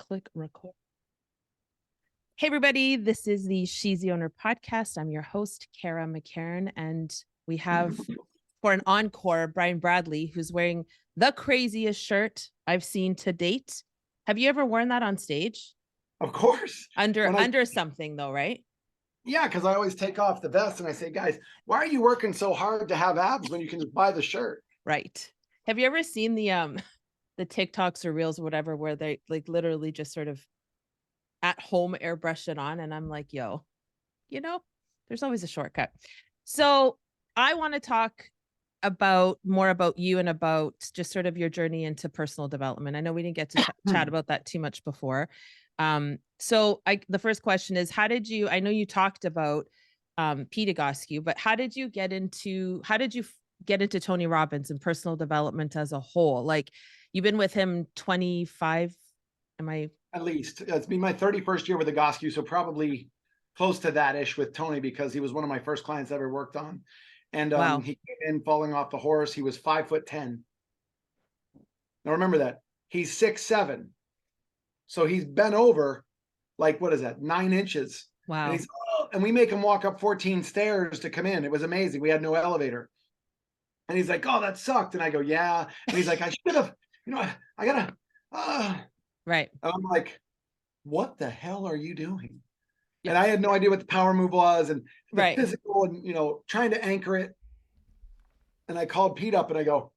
click record. Hey, everybody. This is the She's the Owner podcast. I'm your host, Kara McCarran, and we have for an encore, Brian Bradley, who's wearing the craziest shirt I've seen to date. Have you ever worn that on stage? Of course. Under something though, right? Yeah, because I always take off the vest and I say, guys, why are you working so hard to have abs when you can just buy the shirt? Right. Have you ever seen the TikToks or reels or whatever where they like literally just sort of at home airbrush it on? And I'm like, yo, there's always a shortcut. So I want to talk more about you and about just sort of your journey into personal development. I know we didn't get to chat about that too much before. So the first question is, I know you talked about Pete Egoscue, but how did you get into Tony Robbins and personal development as a whole? Like, you've been with him 25, At least. It's been my 31st year with Egoscue, so probably close to that-ish with Tony, because he was one of my first clients I ever worked on. And Wow. He came in falling off the horse. He was 5'10". Now remember that. He's 6'7". So he's bent over like, what is that, 9 inches. Wow. And we make him walk up 14 stairs to come in. It was amazing. We had no elevator. And he's like, oh, that sucked. And I go, yeah. And he's like, I should have, I gotta, right. And I'm like, what the hell are you doing? And I had no idea what the power move was and the physical and, trying to anchor it. And I called Pete up and I go,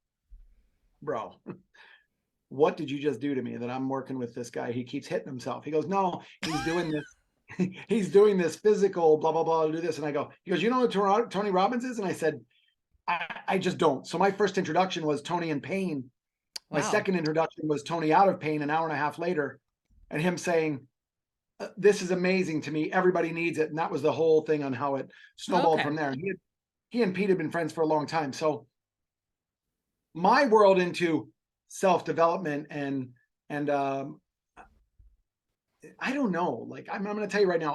bro, what did you just do to me that I'm working with this guy? He keeps hitting himself. He goes, no, he's doing this. He's doing this physical, blah, blah, blah, to do this. And I go, he goes, you know what Tony Robbins is? And I said, I just don't. So my first introduction was Tony in pain. Wow. My second introduction was Tony out of pain an hour and a half later, and him saying, this is amazing to me. Everybody needs it. And that was the whole thing on how it snowballed from there. And he and Pete had been friends for a long time. So my world into self-development and I don't know, like, I'm going to tell you right now,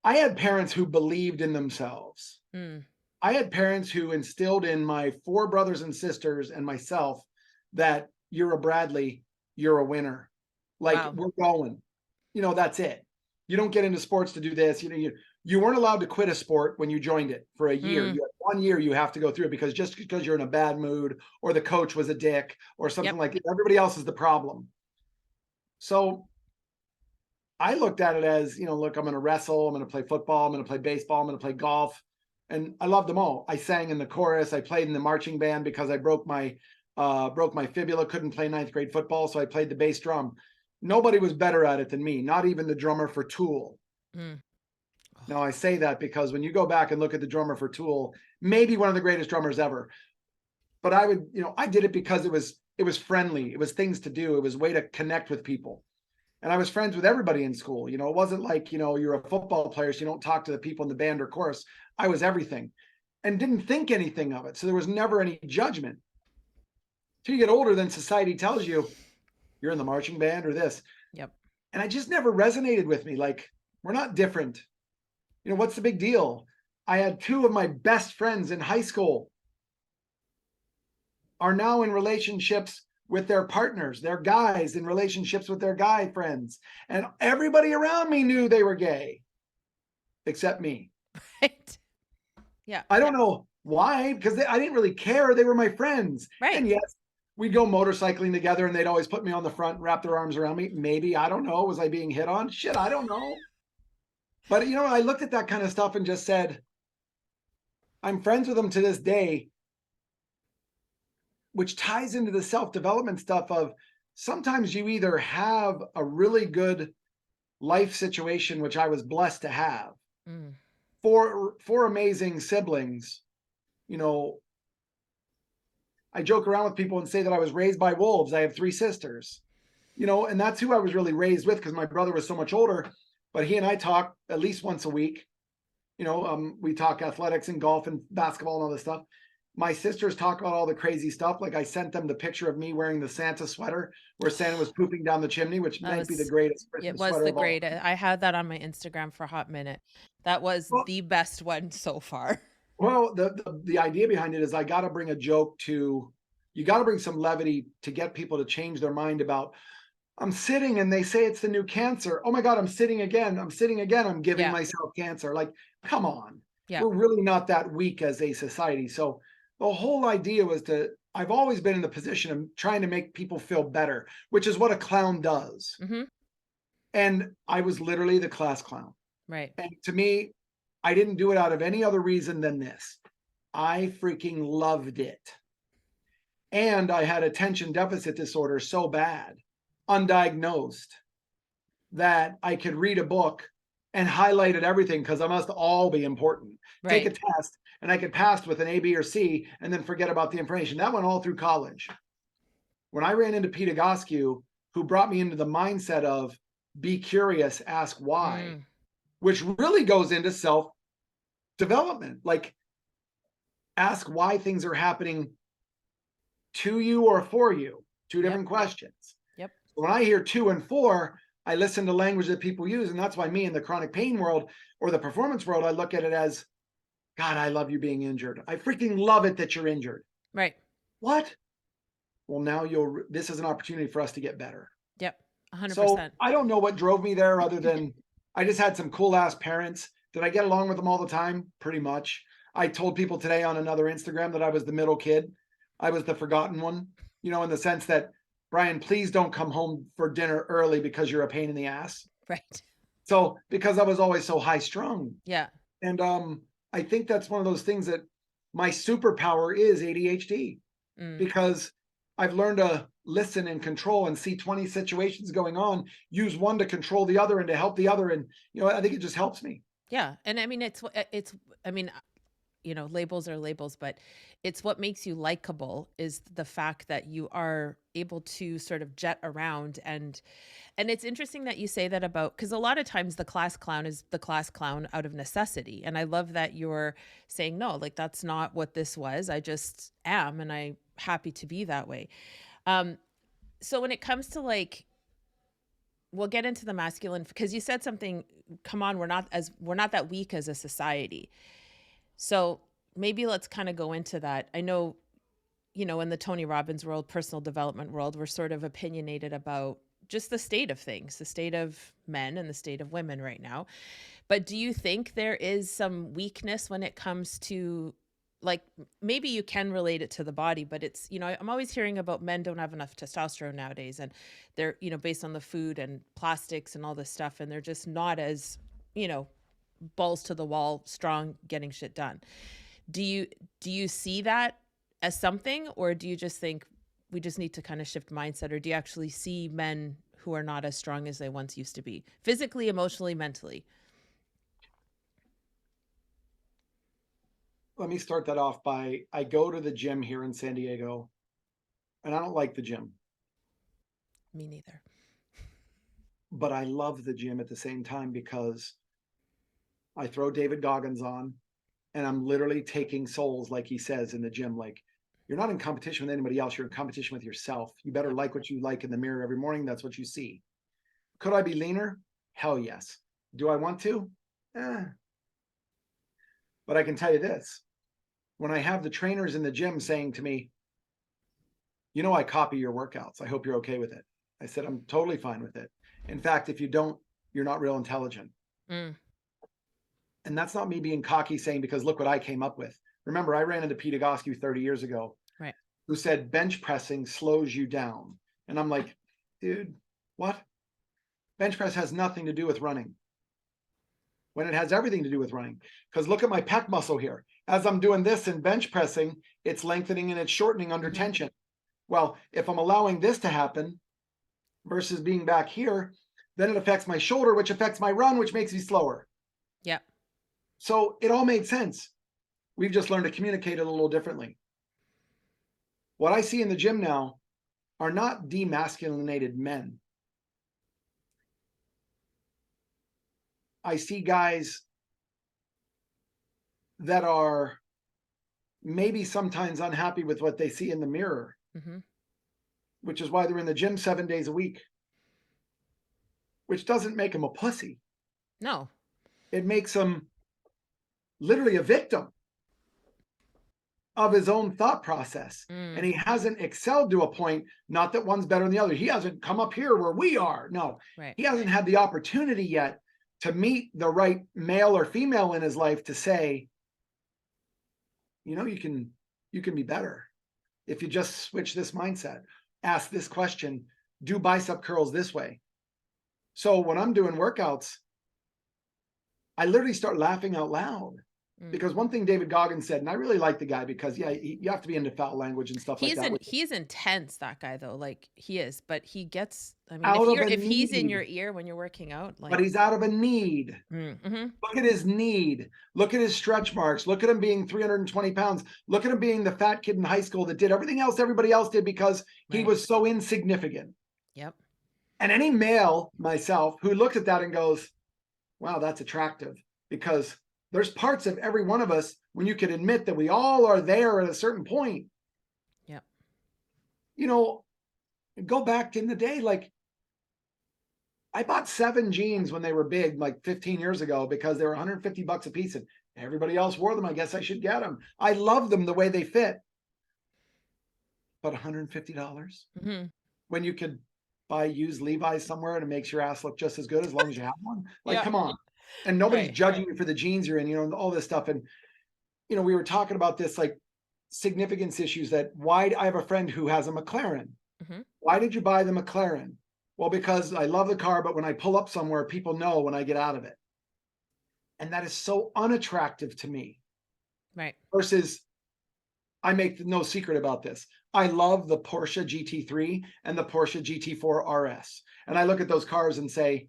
I had parents who believed in themselves. I had parents who instilled in my 4 brothers and sisters and myself that you're a Bradley, you're a winner. Like, wow. We're going, that's it. You don't get into sports to do this. You weren't allowed to quit a sport when you joined it for a year. You had 1 year you have to go through it, because just because you're in a bad mood or the coach was a dick or something like that, everybody else is the problem. So I looked at it as, look, I'm going to wrestle, I'm going to play football, I'm going to play baseball, I'm going to play golf. And I loved them all. I sang in the chorus. I played in the marching band because I broke my fibula, couldn't play 9th grade football. So I played the bass drum. Nobody was better at it than me, not even the drummer for Tool. Now I say that because when you go back and look at the drummer for Tool, maybe one of the greatest drummers ever. But I did it because it was friendly. It was things to do. It was a way to connect with people. And I was friends with everybody in school. It wasn't like, you're a football player, so you don't talk to the people in the band or chorus. I was everything and didn't think anything of it. So there was never any judgment. Till you get older, then society tells you you're in the marching band or this. Yep. And I just never resonated with me. Like, we're not different. What's the big deal? I had 2 of my best friends in high school are now in relationships with their partners. They're guys in relationships with their guy friends. And everybody around me knew they were gay, except me. Right. Yeah. I don't know why, because I didn't really care. They were my friends. Right. And yes, we'd go motorcycling together and they'd always put me on the front, wrap their arms around me. Maybe, I don't know. Was I being hit on? Shit, I don't know. But, I looked at that kind of stuff and just said, I'm friends with them to this day, which ties into the self-development stuff of sometimes you either have a really good life situation, which I was blessed to have, 4 amazing siblings. I joke around with people and say that I was raised by wolves. I have 3 sisters, and that's who I was really raised with, because my brother was so much older, but he and I talk at least once a week. We talk athletics and golf and basketball and all this stuff. My sisters talk about all the crazy stuff. Like, I sent them the picture of me wearing the Santa sweater where Santa was pooping down the chimney, which might be the greatest Christmas sweater. It was the greatest. I had that on my Instagram for a hot minute. That was the best one so far. Well, the idea behind it is you got to bring some levity to get people to change their mind about I'm sitting and they say it's the new cancer. Oh my God, I'm sitting again. I'm sitting again. I'm giving Yeah. myself cancer. Like, come on. Yeah. We're really not that weak as a society. So the whole idea was I've always been in the position of trying to make people feel better, which is what a clown does. Mhm. And I was literally the class clown. Right. And to me, I didn't do it out of any other reason than this. I freaking loved it. And I had attention deficit disorder so bad, undiagnosed, that I could read a book and highlighted everything because I must all be important. Take a Right. test and I could pass with an A, B, or C and then forget about the information. That went all through college. When I ran into Pete Egoscue, who brought me into the mindset of be curious, ask why, Mm. which really goes into self development. Like, ask why things are happening to you or for you. Two Yep. different questions. Yep. When I hear 2 and 4, I listen to language that people use. And that's why me in the chronic pain world or the performance world, I look at it as, God, I love you being injured. I freaking love it that you're injured. Right. What? Well, now this is an opportunity for us to get better. Yep. So 100%. I don't know what drove me there other than I just had some cool ass parents. Did I get along with them all the time? Pretty much. I told people today on another Instagram that I was the middle kid. I was the forgotten one, in the sense that, Brian, please don't come home for dinner early because you're a pain in the ass. Right. So, because I was always so high strung. Yeah. And I think that's one of those things that my superpower is ADHD, Mm. because I've learned to listen and control and see 20 situations going on, use one to control the other and to help the other. And, I think it just helps me. Yeah. And I mean, I mean, labels are labels, but it's what makes you likable is the fact that you are able to sort of jet around. And it's interesting that you say that about, because a lot of times the class clown is the class clown out of necessity. And I love that you're saying, no, like that's not what this was. I just am, and I'm happy to be that way. Um, so when it comes to like, we'll get into the masculine because you said something, come on, we're not that weak as a society. So maybe let's kind of go into that. I know, in the Tony Robbins world, personal development world, we're sort of opinionated about just the state of things, the state of men and the state of women right now. But do you think there is some weakness when it comes to, like, maybe you can relate it to the body, but it's, I'm always hearing about men don't have enough testosterone nowadays, and they're, based on the food and plastics and all this stuff, and they're just not as, you know, balls to the wall, strong, getting shit done. Do you see that as something, or do you just think we just need to kind of shift mindset, or do you actually see men who are not as strong as they once used to be, physically, emotionally, mentally? Let me start that off by I go to the gym here in San Diego, and I don't like the gym, Me neither. but I love the gym at the same time because I throw David Goggins on and I'm literally taking souls, like he says in the gym. Like, you're not in competition with anybody else. You're in competition with yourself. You better Yep. like what you like in the mirror every morning. That's what you see. Could I be leaner? Hell yes. Do I want to? Eh. But I can tell you this, when I have the trainers in the gym saying to me, I copy your workouts. I hope you're okay with it. I said, I'm totally fine with it. In fact, if you don't, you're not real intelligent. Mm. And that's not me being cocky saying, because look what I came up with. Remember, I ran into Pete Egoscue 30 years ago, Right. who said bench pressing slows you down. And I'm like, dude, what? Bench press has nothing to do with running, when it has everything to do with running. Because look at my pec muscle here. As I'm doing this in bench pressing, it's lengthening and it's shortening under Mhm. tension. Well, if I'm allowing this to happen versus being back here, then it affects my shoulder, which affects my run, which makes me slower. Yep. So it all made sense. We've just learned to communicate it a little differently. What I see in the gym now are not demasculinated men. I see guys that are maybe sometimes unhappy with what they see in the mirror, Mhm. which is why they're in the gym 7 days a week, which doesn't make them a pussy. No. It makes them literally a victim. of his own thought process. And Mm, he hasn't excelled to a point, not that one's better than the other. He hasn't come up here where we are. No, right. he hasn't had the opportunity yet to meet the right male or female in his life to say, you know, you can be better if you just switch this mindset, ask this question, do bicep curls this way. So when I'm doing workouts, I literally start laughing out loud. Mm. Because one thing David Goggins said, and I really like the guy because, yeah, you have to be into foul language and stuff like that. He's intense, that guy though. Like he is, but he gets, I mean, Out of a if he's in your need, ear when you're working out, but like he's out of a need. mm-hmm, Look at his need. Look at his stretch marks. Look at him being 320 pounds. Look at him being the fat kid in high school that did everything else everybody else did because he right. was so insignificant. Yep. And any male, myself, who looks at that and goes, wow, that's attractive, because there's parts of every one of us when you can admit that we all are there at a certain point. Yep. You know, go back in the day, like I bought 7 jeans when they were big, like 15 years ago, because they were 150 bucks a piece and everybody else wore them. I guess I should get them. I love them the way they fit. But $150 Mm-hmm. when you could buy used Levi's somewhere and it makes your ass look just as good as long as you have one. Like, Yeah. come on. And nobody's Right. judging you for the jeans you're in, you know, and all this stuff. And, you know, we were talking about this like significance issues that why I have a friend who has a McLaren. Mm-hmm. Why did you buy the McLaren? Well, because I love the car, but when I pull up somewhere, people know when I get out of it. And that is so unattractive to me Right. versus I make no secret about this. I love the Porsche GT3 and the Porsche GT4 RS. And I look at those cars and say,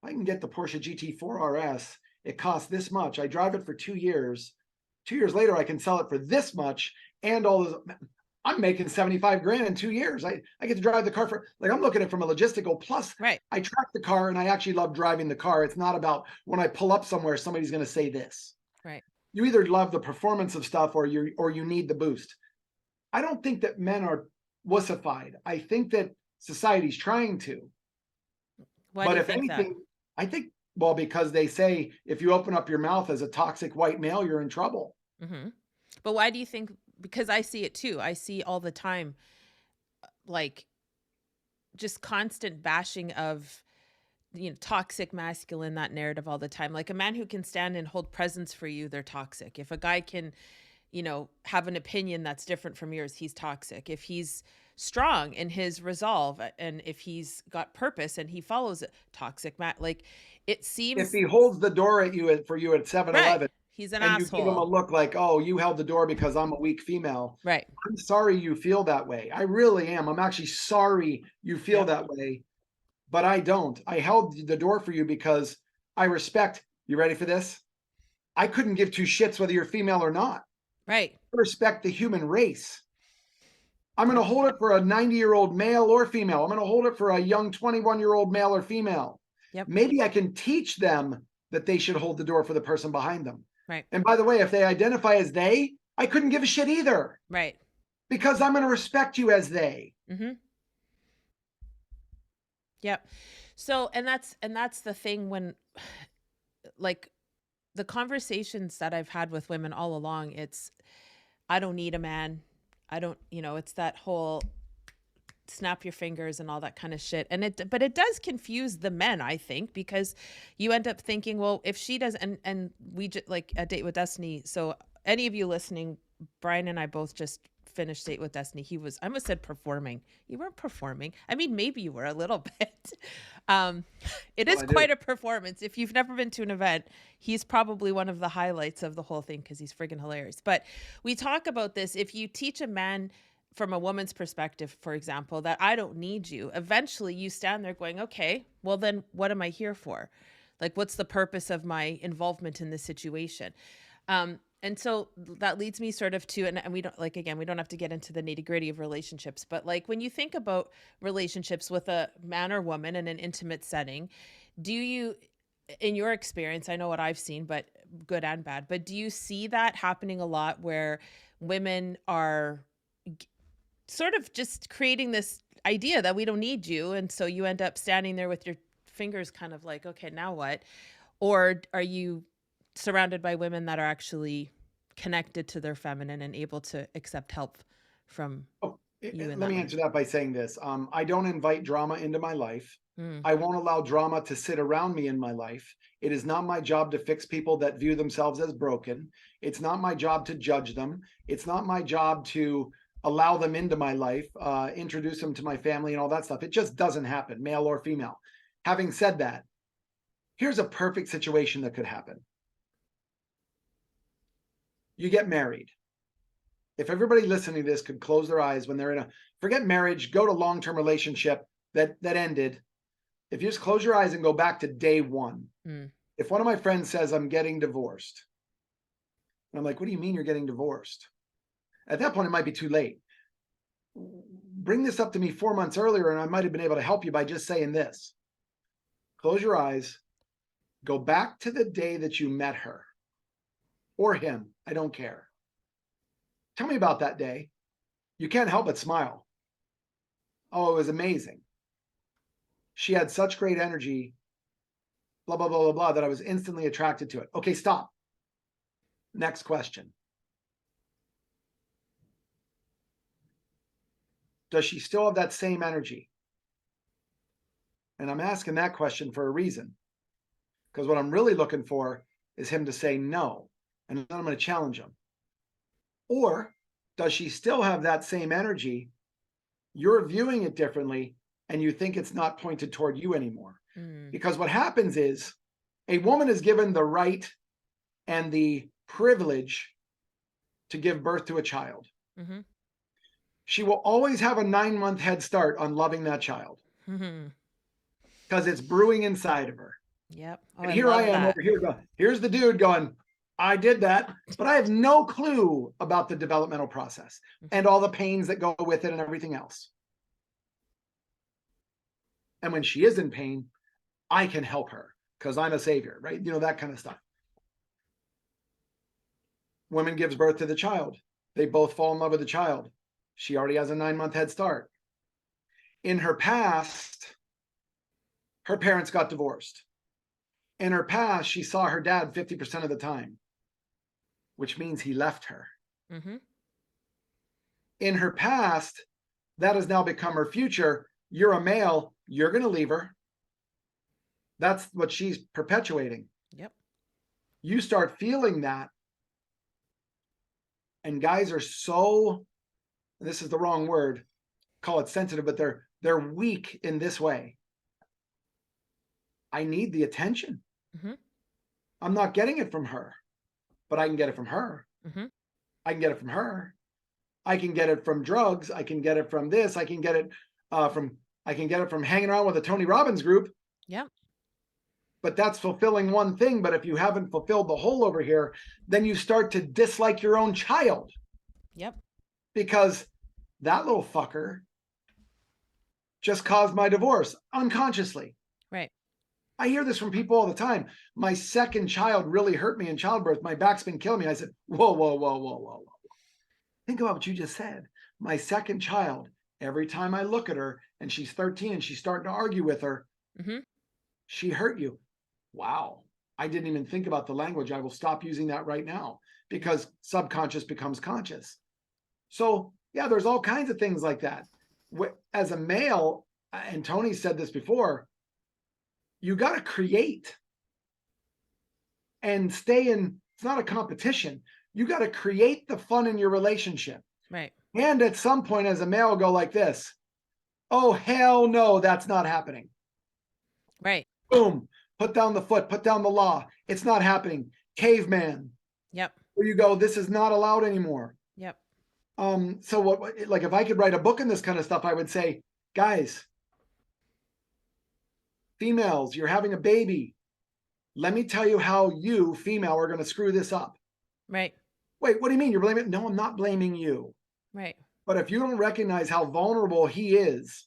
I can get the Porsche GT4 RS. It costs this much. I drive it for 2 years. 2 years later, I can sell it for this much. And all those, I'm making 75 grand in 2 years. I get to drive the car for, like, I'm looking at it from a logistical. Plus, Right. I track the car and I actually love driving the car. It's not about when I pull up somewhere, somebody's going to say this. Right. You either love the performance of stuff or you need the boost. I don't think that men are wussified. I think that society's trying to. Why But do you if think that? anything, I think, well, because they say if you open up your mouth as a toxic white male, you're in trouble. Mm-hmm. But why do you think? Because I see it too. I see all the time, like just constant bashing of toxic masculine, that narrative all the time. Like a man who can stand and hold presence for you, they're toxic. If a guy can, have an opinion that's different from yours, he's toxic. If he's strong in his resolve and if he's got purpose and he follows it, toxic. Like it If seems he holds the door at you for you at right. 7-Eleven He's an and you give him a asshole. look like, oh, you held the door because I'm a weak female, Right. I'm sorry you feel that way. I really am. I'm actually sorry you feel Yep. that way, but I don't. I held the door for you because I respect. You ready for this? I couldn't give two shits whether you're female or not. Right. I respect the human race. I'm going to Yep. hold it for a 90-year-old male or female. I'm going to hold it for a young 21-year-old male or female. Yep. Maybe I can teach them that they should hold the door for the person behind them. Right. And by the way, if they identify as they, I couldn't give a shit either. Right. Because I'm going to respect you as they. Mm-hmm. Yep. So, and that's the thing when, like, the conversations that I've had with women all along, it's, I don't need a man. I don't, it's that whole snap your fingers and all that kind of shit. But it does confuse the men, I think, because you end up thinking, well, if she does, and we just like a Date with Destiny. So any of you listening, Brian and I both just finished Date with Destiny. I almost said performing. You weren't performing. I mean, maybe you were a little bit. It is quite a performance. If you've never been to an event, he's probably one of the highlights of the whole thing because he's friggin' hilarious. But we talk about this. If you teach a man from a woman's perspective, for example, that I don't need you, eventually you stand there going, okay, well then what am I here for? Like, what's the purpose of my involvement in this situation? And so that leads me sort of to, and we don't, like, again, we don't have to get into the nitty gritty of relationships, but like when you think about relationships with a man or woman in an intimate setting, do you, in your experience, I know what I've seen, but good and bad, but do you see that happening a lot where women are sort of just creating this idea that we don't need you, and so you end up standing there with your fingers kind of like, okay, now what? Or are you surrounded by women that are actually connected to their feminine and able to accept help from Oh, you in let that me way. answer that by saying this. I don't invite drama into my life. Mm, I won't allow drama to sit around me in my life. It is not my job to fix people that view themselves as broken. It's not my job to judge them. It's not my job to allow them into my life, introduce them to my family and all that stuff. It just doesn't happen, male or female. Having said that, here's a perfect situation that could happen. You get married. If everybody listening to this could close their eyes when they're in a, forget marriage, go to long-term relationship that ended. If you just close your eyes and go back to day one, mm, if one of my friends says, I'm getting divorced, and I'm like, what do you mean you're getting divorced? At that point, it might be too late. Bring this up to me 4 months earlier, and I might have been able to help you by just saying this. Close your eyes, go back to the day that you met her or him. I don't care. Tell me about that day. You can't help but smile. Oh, it was amazing. She had such great energy, blah, blah, blah, blah, blah, that I was instantly attracted to it. Okay, stop. Next question. Does she still have that same energy? And I'm asking that question for a reason, because what I'm really looking for is him to say no. And then I'm going to challenge him. Or does she still have that same energy? You're viewing it differently and you think it's not pointed toward you anymore. mm, Because what happens is a woman is given the right and the privilege to give birth to a child. mm-hmm, She will always have a 9-month head start on loving that child mm-hmm. because it's brewing inside of her. Yep. Oh, And I here I love am that. over here going, here's the dude going, I did that, but I have no clue about the developmental process and all the pains that go with it and everything else. And when she is in pain, I can help her because I'm a savior, right? You know, that kind of stuff. Woman gives birth to the child. They both fall in love with the child. She already has a 9-month head start. In her past, her parents got divorced. In her past, she saw her dad 50% of the time, which means he left her. Mm-hmm. In her past, that has now become her future. You're a male, you're going to leave her. That's what she's perpetuating. Yep. You start feeling that. And guys are so, this is the wrong word, call it sensitive, but they're weak in this way. I need the attention. Mm-hmm. I'm not getting it from her, but I can get it from her. Mm-hmm. I can get it from her. I can get it from drugs. I can get it from this. I can get it from hanging around with the Tony Robbins group. Yep. But that's fulfilling one thing. But if you haven't fulfilled the whole over here, then you start to dislike your own child. Yep. Because that little fucker just caused my divorce unconsciously. Right. I hear this from people all the time. My second child really hurt me in childbirth. My back's been killing me. I said, whoa, whoa, whoa, whoa, whoa, whoa. Think about what you just said. My second child, every time I look at her and she's 13 and she's starting to argue with her, Mm-hmm. she hurt you. Wow. I didn't even think about the language. I will stop using that right now because subconscious becomes conscious. So yeah, there's all kinds of things like that. As a male, and Tony said this before, you got to create and stay in. It's not a competition. You got to create the fun in your relationship. Right. And at some point as a male, go like this. Oh, hell no, that's not happening. Right. Boom. Put down the foot, put down the law. It's not happening. Caveman. Yep. Where you go, this is not allowed anymore. Yep. So what, like if I could write a book in this kind of stuff, I would say, guys, females, you're having a baby. Let me tell you how you, female, are going to screw this up. Right. Wait, what do you mean you're blaming? No, I'm not blaming you. Right. But if you don't recognize how vulnerable he is,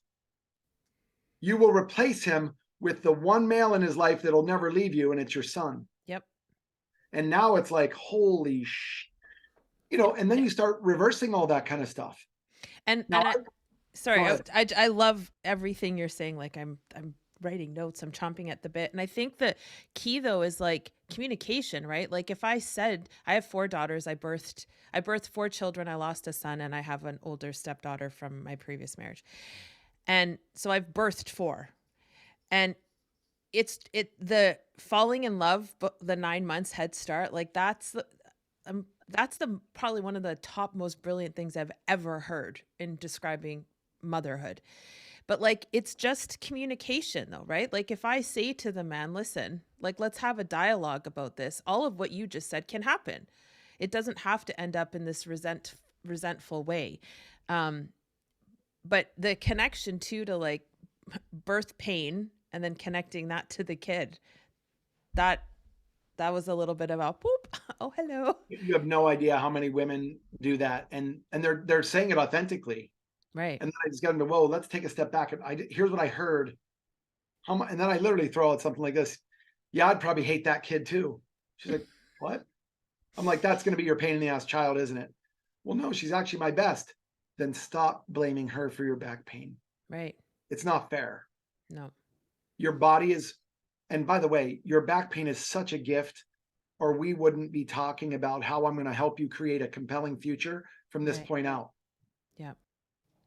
you will replace him with the one male in his life that'll never leave you, and it's your son. Yep. And now it's like, holy and then you start reversing all that kind of stuff. And Now, sorry, I love everything you're saying. Like I'm writing notes. I'm chomping at the bit. And I think the key though is like communication, right? Like if I said I have 4 daughters, I birthed 4 children, I lost a son, and I have an older stepdaughter from my previous marriage. And so I've birthed 4. And the falling in love, the 9 months head start, like that's the probably one of the top most brilliant things I've ever heard in describing motherhood. But like it's just communication though, right? Like if I say to the man, listen, like let's have a dialogue about this, all of what you just said can happen. It doesn't have to end up in this resentful way. Um, but the connection too to like birth pain and then connecting that to the kid, that that was a little bit about poop. Oh, hello. You have no idea how many women do that, and they're saying it authentically. Right. And then I just got into, whoa, let's take a step back. And here's what I heard. And then I literally throw out something like this. Yeah, I'd probably hate that kid too. She's like, what? I'm like, that's going to be your pain in the ass child, isn't it? Well, no, she's actually my best. Then stop blaming her for your back pain. Right. It's not fair. No. Your body is, and by the way, your back pain is such a gift, or we wouldn't be talking about how I'm going to help you create a compelling future from this Right. point out. Yeah.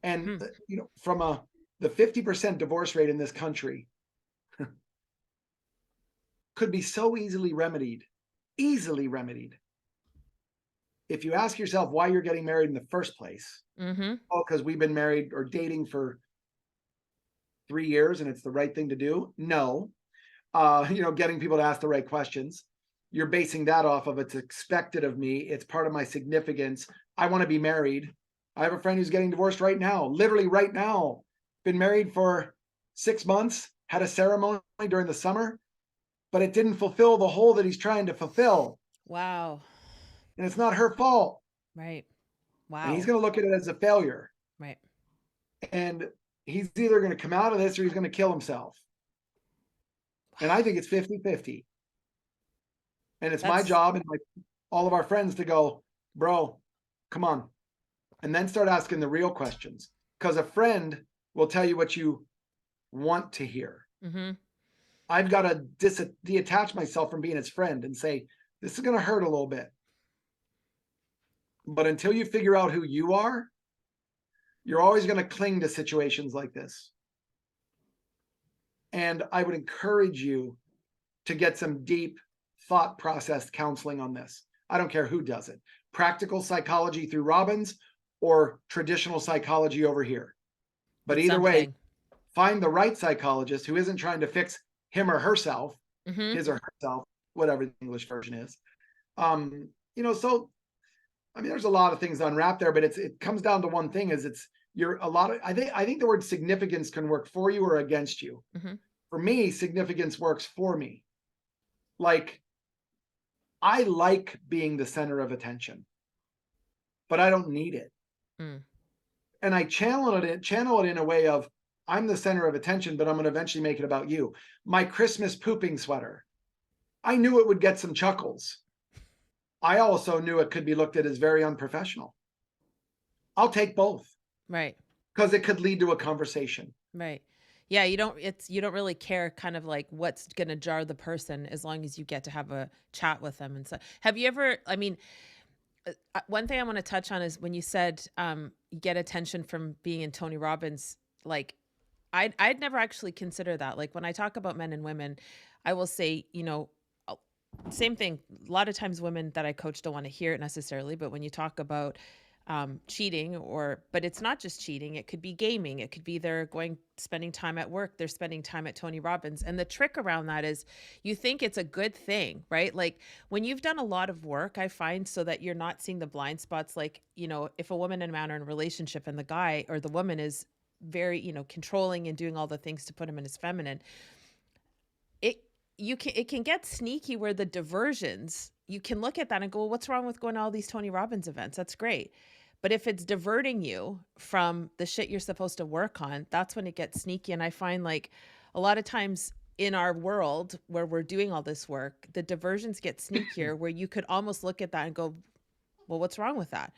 And from the 50% divorce rate in this country could be so easily remedied if you ask yourself why you're getting married in the first place. Mm-hmm. Oh, because we've been married or dating for 3 years and it's the right thing to do. No. Getting people to ask the right questions. You're basing that off of it's expected of me. It's part of my significance. I want to be married. I have a friend who's getting divorced right now, literally right now. Been married for 6 months, had a ceremony during the summer, but it didn't fulfill the hole that he's trying to fulfill. Wow. And it's not her fault. Right. And Wow. he's going to look at it as a failure. Right. And he's either going to come out of this or he's going to kill himself. And I think it's 50-50. And it's my job and all of our friends to go, bro, come on. And then start asking the real questions. Because a friend will tell you what you want to hear. Mm-hmm. I've got to detach myself from being his friend and say, this is going to hurt a little bit. But until you figure out who you are, you're always going to cling to situations like this. And I would encourage you to get some deep thought process counseling on this. I don't care who does it. Practical psychology through Robbins or traditional psychology over here. But either way, find the right psychologist who isn't trying to fix him or herself, his or herself, whatever the English version is. So I mean, there's a lot of things to unwrap there, but it comes down to one thing: is I think the word significance can work for you or against you. Mm-hmm. For me, significance works for me. Like, I like being the center of attention, but I don't need it. And I channel it in a way of, I'm the center of attention, but I'm going to eventually make it about you. My Christmas pooping sweater, I knew it would get some chuckles. I also knew it could be looked at as very unprofessional. I'll take both. Right. Because it could lead to a conversation. Right. Yeah, you don't really care kind of like what's going to jar the person as long as you get to have a chat with them and so. Have you ever, I mean, one thing I want to touch on is when you said you get attention from being in Tony Robbins, like I'd never actually considered that. Like when I talk about men and women, I will say, same thing. A lot of times women that I coach don't want to hear it necessarily, but when you talk about cheating but it's not just cheating. It could be gaming. It could be spending time at work. They're spending time at Tony Robbins. And the trick around that is you think it's a good thing, right? Like when you've done a lot of work, I find so that you're not seeing the blind spots. Like, if a woman and a man are in a relationship and the guy or the woman is very, controlling and doing all the things to put him in his feminine, it can get sneaky where the diversions, you can look at that and go, well, what's wrong with going to all these Tony Robbins events? That's great. But if it's diverting you from the shit you're supposed to work on, that's when it gets sneaky. And I find like a lot of times in our world where we're doing all this work, the diversions get sneakier where you could almost look at that and go, well, what's wrong with that?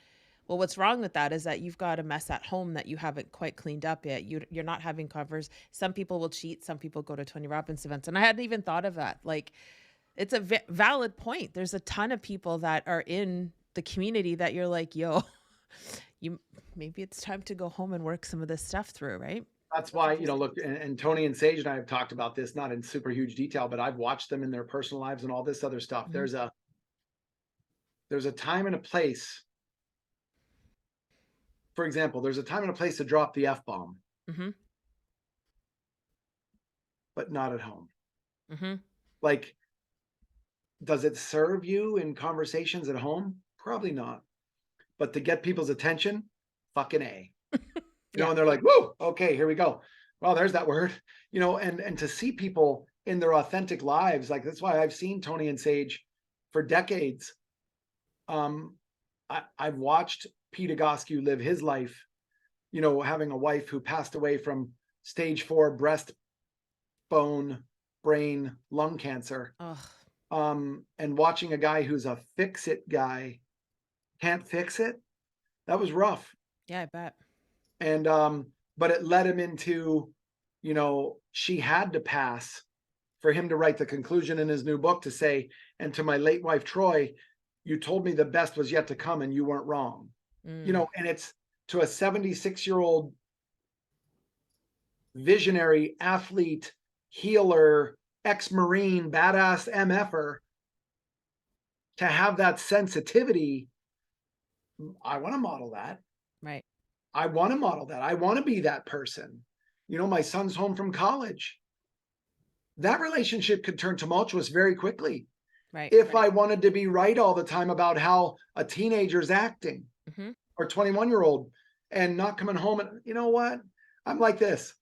Well, what's wrong with that is that you've got a mess at home that you haven't quite cleaned up yet. You're not having covers. Some people will cheat. Some people go to Tony Robbins events, and I hadn't even thought of that. Like, it's a valid point. There's a ton of people that are in the community that you're like, yo, you maybe it's time to go home and work some of this stuff through, right? That's why, look, and Tony and Sage and I have talked about this, not in super huge detail, but I've watched them in their personal lives and all this other stuff. Mhm. There's a time and a place. For example, there's a time and a place to drop the F-bomb, Mhm. but not at home. Mhm. Like, does it serve you in conversations at home? Probably not. But to get people's attention, fucking A. Yeah. And they're like, whoa, okay, here we go. Well, there's that word. And to see people in their authentic lives, like that's why I've seen Tony and Sage for decades. I've watched Pete Egoscue live his life, having a wife who passed away from stage 4 breast, bone, brain, lung cancer. Ugh. And watching a guy who's a fix-it guy can't fix it. That was rough. Yeah, I bet. And but it led him into, she had to pass for him to write the conclusion in his new book to say, and to my late wife Troy, you told me the best was yet to come and you weren't wrong. Mm. And it's to a 76-year-old visionary athlete, healer, ex-Marine, badass MFer to have that sensitivity. I want to model that. Right. I want to model that. I want to be that person. My son's home from college. That relationship could turn tumultuous very quickly Right. if I wanted to be right all the time about how a teenager's acting Mhm. or 21-year-old and not coming home. And you know what? I'm like this.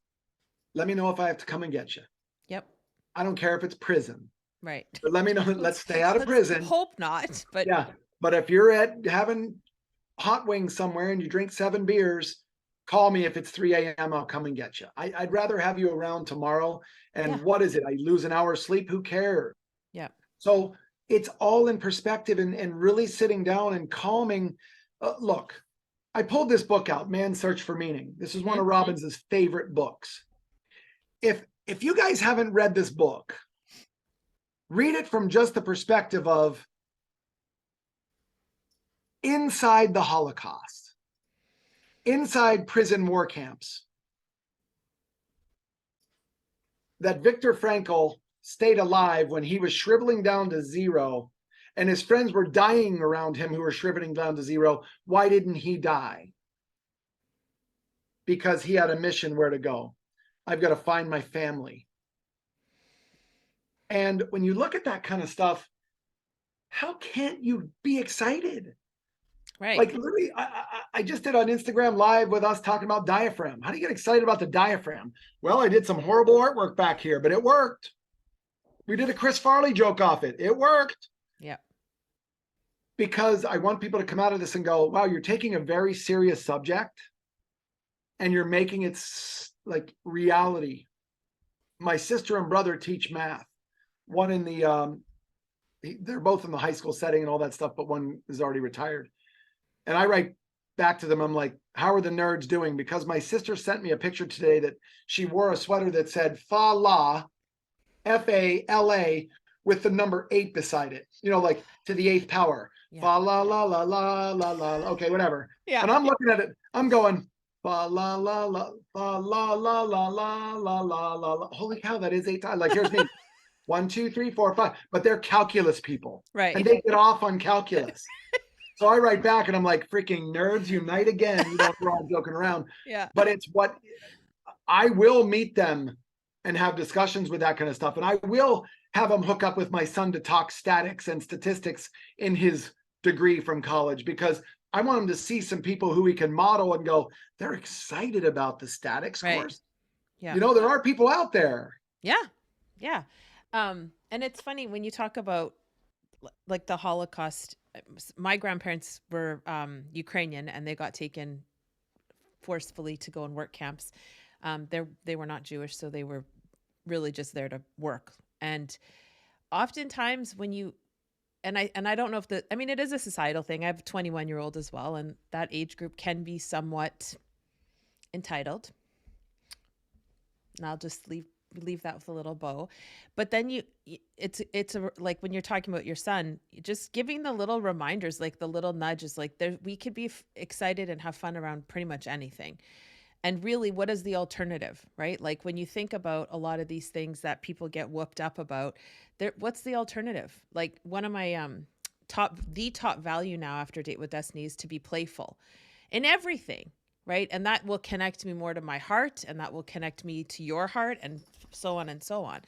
Let me know if I have to come and get you. Yep. I don't care if it's prison, Right. but let me know. Let's stay out of Let's prison. hope not, but Yeah. But if you're at having hot wings somewhere and you drink 7 beers, call me if it's 3 a.m. I'll come and get you. I'd rather have you around tomorrow. And yeah. what is it? I lose an hour's sleep. Who cares? Yeah. So it's all in perspective and really sitting down and calming. Look, I pulled this book out, Man's Search for Meaning. This is one of Robbins's favorite books. If you guys haven't read this book, read it from just the perspective of inside the Holocaust, inside prison war camps, that Viktor Frankl stayed alive when he was shriveling down to zero and his friends were dying around him who were shriveling down to zero. Why didn't he die? Because he had a mission where to go. I've got to find my family. And when you look at that kind of stuff, how can't you be excited? Right. Like literally, I just did on Instagram live with us talking about diaphragm. How do you get excited about the diaphragm? Well, I did some horrible artwork back here, but it worked. We did a Chris Farley joke off it. It worked. Yeah. Because I want people to come out of this and go, wow, you're taking a very serious subject and you're making it like reality. My sister and brother teach math. One in the, they're both in the high school setting and all that stuff, but one is already retired. And I write back to them. I'm like, how are the nerds doing? Because my sister sent me a picture today that she wore a sweater that said Fa-La, F-A-L-A, with the number 8 beside it, like to the 8th power. Yeah. Fa la la la la la la. Okay, whatever. Yeah. And I'm looking at it. I'm going fa la la la fa la la la la la la la. Holy cow, that is 8 times. Like here's me. 1, 2, 3, 4, 5. But they're calculus people, Right. and they get off on calculus. So I write back and I'm like, freaking nerds unite again. We're all joking around. Yeah. But it's what I will meet them and have discussions with that kind of stuff. And I will have them hook up with my son to talk statics and statistics in his degree from college, because I want him to see some people who he can model and go, they're excited about the statics course. Yeah. There are people out there. Yeah. Yeah. And it's funny when you talk about like the Holocaust. My grandparents were Ukrainian and they got taken forcefully to go and work camps. They were not Jewish, so they were really just there to work. And oftentimes when you and I don't know if I mean, it is a societal thing. I have a 21-year-old as well, and that age group can be somewhat entitled. And I'll just leave that with a little bow. But then it's like when you're talking about your son, just giving the little reminders, like the little nudges, like there we could be excited and have fun around pretty much anything. And really, what is the alternative, right? Like when you think about a lot of these things that people get whooped up about, what's the alternative? Like one of my top value now after Date with Destiny is to be playful in everything, right? And that will connect me more to my heart, and that will connect me to your heart, and so on and so on.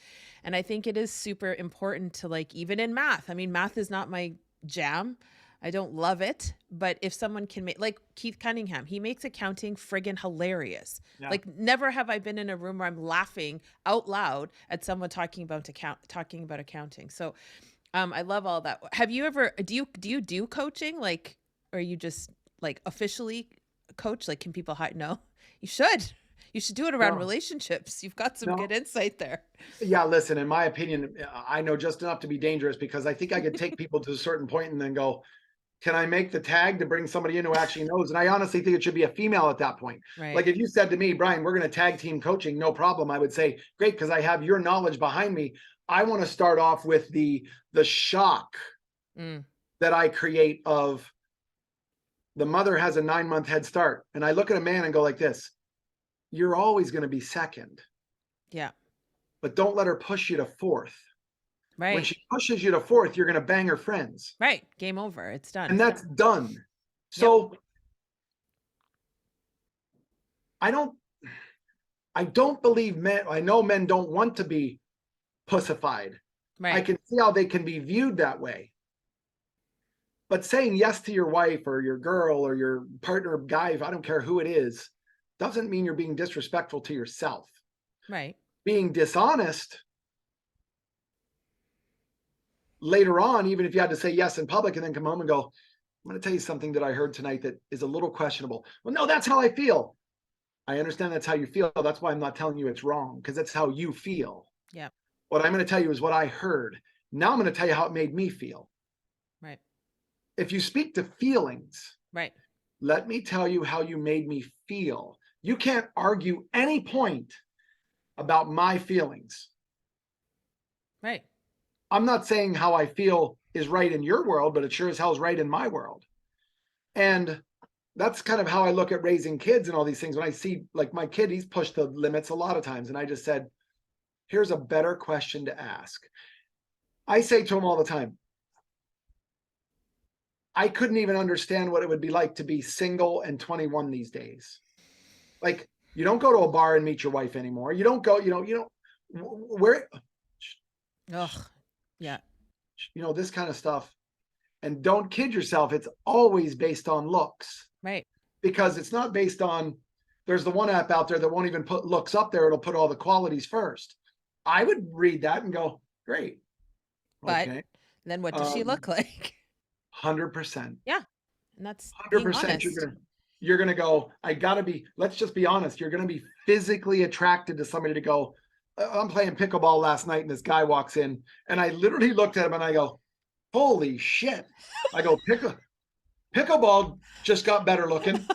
And I think it is super important to, like, even in math. I mean, math is not my jam. I don't love it, but if someone can make, like Keith Cunningham, he makes accounting friggin' hilarious. Yeah. Like never have I been in a room where I'm laughing out loud at someone talking about accounting. So I love all that. Have you ever do you do coaching, like, or you just like officially coach? Like, can people hide? No, you should. You should do it around No. relationships. You've got some No. good insight there. Yeah, listen, in my opinion, I know just enough to be dangerous, because I think I could take people to a certain point and then go, can I make the tag to bring somebody in who actually knows? And I honestly think it should be a female at that point. Right. Like if you said to me, Brian, we're going to tag team coaching, no problem. I would say, great, because I have your knowledge behind me. I want to start off with the shock that I create of the mother has a 9-month head start. And I look at a man and go like this, you're always going to be second. Yeah. But don't let her push you to fourth. Right. When she pushes you to fourth, you're going to bang her friends. Right. Game over. It's done. And that's done. So I don't believe men. I know men don't want to be pussified. Right. I can see how they can be viewed that way. But saying yes to your wife or your girl or your partner, guy, I don't care who it is, doesn't mean you're being disrespectful to yourself. Right. Being dishonest later on, even if you had to say yes in public and then come home and go, I'm going to tell you something that I heard tonight that is a little questionable. Well, no, that's how I feel. I understand that's how you feel. That's why I'm not telling you it's wrong, because that's how you feel. Yeah. What I'm going to tell you is what I heard. Now I'm going to tell you how it made me feel. Right. If you speak to feelings, right, let me tell you how you made me feel. You can't argue any point about my feelings. Right. I'm not saying how I feel is right in your world, but it sure as hell is right in my world. And that's kind of how I look at raising kids and all these things. When I see, like, my kid, he's pushed the limits a lot of times. And I just said, here's a better question to ask. I say to him all the time, I couldn't even understand what it would be like to be single and 21 these days. Like, you don't go to a bar and meet your wife anymore. You don't go, where, ugh, yeah, this kind of stuff. And don't kid yourself. It's always based on looks. Right. Because it's not based on, there's the one app out there that won't even put looks up there. It'll put all the qualities first. I would read that and go, great. But then what does she look like? 100%. Yeah. And that's 100%. You're going to go, let's just be honest. You're going to be physically attracted to somebody to go, I'm playing pickleball last night and this guy walks in and I literally looked at him and I go, holy shit. I go, pickleball just got better looking.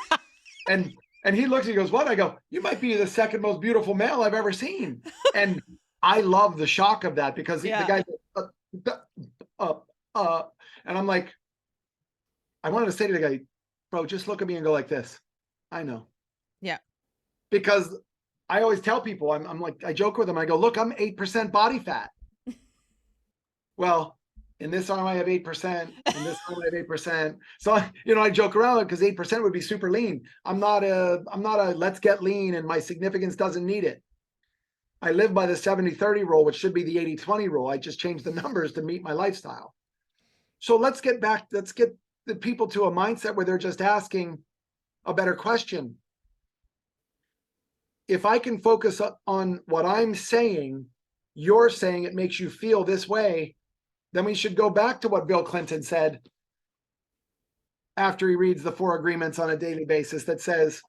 And he looks, he goes, what? I go, you might be the second most beautiful male I've ever seen. And I love the shock of that, because the guy, and I'm like, I wanted to say to the guy, bro, just look at me and go like this. I know. Yeah. Because I always tell people, I'm like, I joke with them. I go, look, I'm 8% body fat. Well, in this arm I have 8%, in this arm I have 8%. So, I joke around because 8% would be super lean. I'm not a let's get lean and my significance doesn't need it. I live by the 70-30 rule, which should be the 80-20 rule. I just changed the numbers to meet my lifestyle. So let's get the people to a mindset where they're just asking a better question. If I can focus on what I'm saying, you're saying it makes you feel this way, then we should go back to what Bill Clinton said after he reads the 4 agreements on a daily basis that says,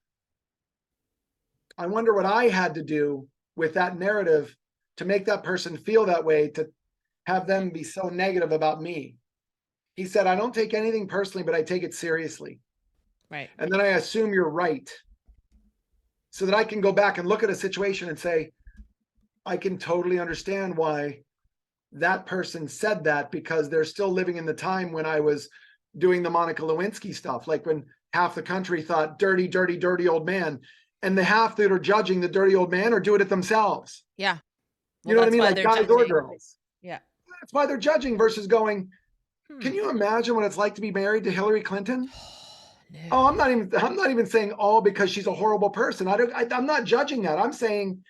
I wonder what I had to do with that narrative to make that person feel that way, to have them be so negative about me. He said, I don't take anything personally, but I take it seriously. Right. And then I assume you're right so that I can go back and look at a situation and say, I can totally understand why that person said that, because they're still living in the time when I was doing the Monica Lewinsky stuff, like when half the country thought dirty, dirty, dirty old man, and the half that are judging the dirty old man are doing it themselves. Yeah. You Well, know what I that's mean? why Like they're guys or judging. girls. Yeah. That's why they're judging versus going, can Hmm. you imagine what it's like to be married to Hillary Clinton? Oh, No. I'm not even saying all because she's a horrible person. I'm not judging that. I'm saying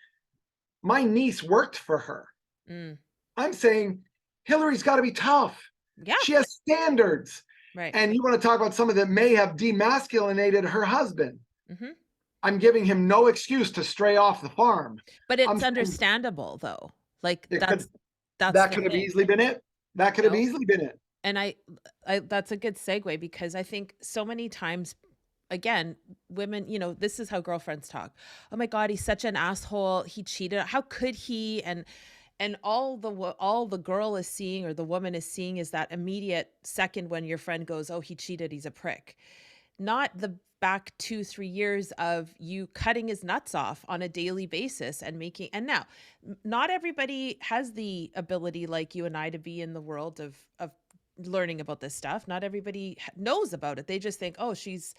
my niece worked for her. Mm. I'm saying Hillary's got to be tough. Yeah. She has standards. Right. And you want to talk about someone that may have demasculinated her husband. Mm-hmm. I'm giving him no excuse to stray off the farm. But it's I'm understandable though. Like it could, that's that the could have thing. easily been it. That could have easily been it. And I that's a good segue, because I think so many times, again, women, this is how girlfriends talk. Oh my God, he's such an asshole. He cheated. How could he? And all the girl is seeing, or the woman is seeing, is that immediate second when your friend goes, oh, he cheated, he's a prick. Not the back 2-3 years of you cutting his nuts off on a daily basis and making. And now, not everybody has the ability like you and I to be in the world of learning about this stuff. Not everybody knows about it. They just think, oh, she's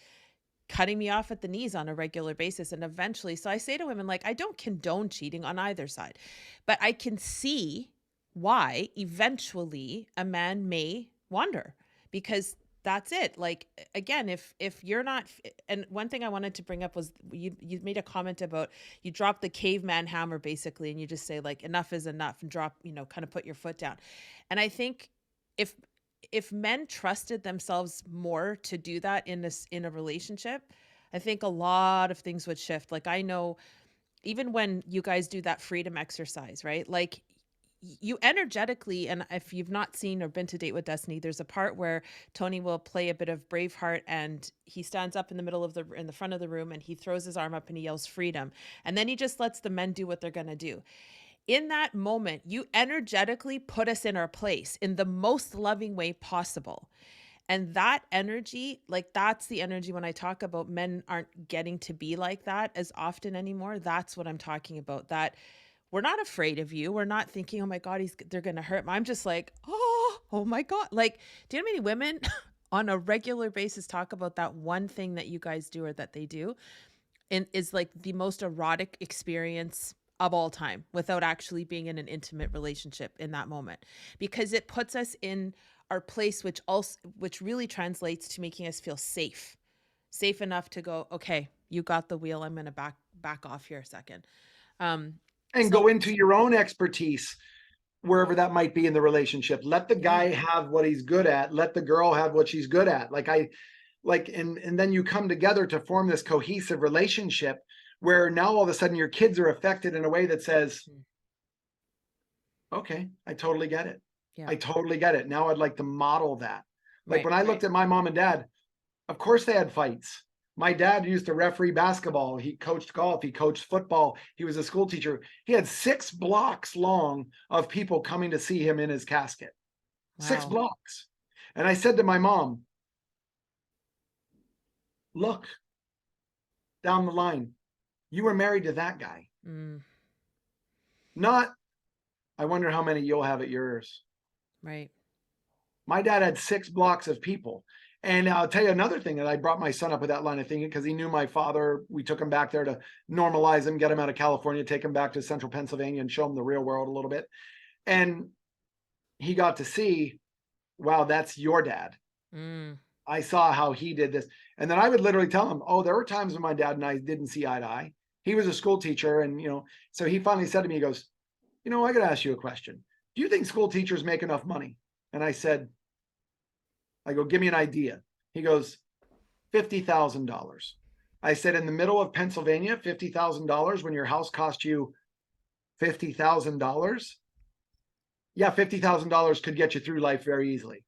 cutting me off at the knees on a regular basis. And eventually, so I say to women, like, I don't condone cheating on either side, but I can see why eventually a man may wander, because that's it. Like, again, if you're not, and one thing I wanted to bring up was you made a comment about, you drop the caveman hammer basically, and you just say like, enough is enough, and drop, kind of put your foot down. And I think if men trusted themselves more to do that in a relationship, I think a lot of things would shift. Like, I know, even when you guys do that freedom exercise, right? Like, you energetically, and if you've not seen or been to Date with Destiny, there's a part where Tony will play a bit of Braveheart, and he stands up in the front of the room, and he throws his arm up and he yells freedom, and then he just lets the men do what they're going to do. In that moment, you energetically put us in our place in the most loving way possible. And that energy, like, that's the energy when I talk about men aren't getting to be like that as often anymore. That's what I'm talking about. That we're not afraid of you. We're not thinking, oh my God, they're going to hurt me. I'm just like, oh my God. Like, do you know how many women on a regular basis talk about that one thing that you guys do or that they do, and is like the most erotic experience of all time without actually being in an intimate relationship in that moment, because it puts us in our place, which really translates to making us feel safe enough to go, okay, you got the wheel, I'm going to back off here a second. And So go into your own expertise wherever that might be in the relationship. Let the guy have what he's good at. Let the girl have what she's good at. And then you come together to form this cohesive relationship where now all of a sudden your kids are affected in a way that says, okay, I totally get it. Yeah. I totally get it. Now I'd like to model that. Like Right, when I looked at my mom and dad, of course they had fights. My dad used to referee basketball. He coached golf. He coached football. He was a school teacher. He had 6 blocks long of people coming to see him in his casket. Wow. 6 blocks. And I said to my mom, look, down the line, you were married to that guy. Not, I wonder how many you'll have at yours. Right. My dad had 6 blocks of people. And I'll tell you another thing, that I brought my son up with that line of thinking because he knew my father. We took him back there to normalize him, get him out of California, take him back to central Pennsylvania and show him the real world a little bit. And he got to see, wow, that's your dad. I saw how he did this. And then I would literally tell him, oh, there were times when my dad and I didn't see eye to eye. He was a school teacher. And, so he finally said to me, he goes, I got to ask you a question. Do you think school teachers make enough money? And I go, give me an idea. He goes, $50,000. I said, in the middle of Pennsylvania, $50,000 when your house cost you $50,000. Yeah, $50,000 could get you through life very easily.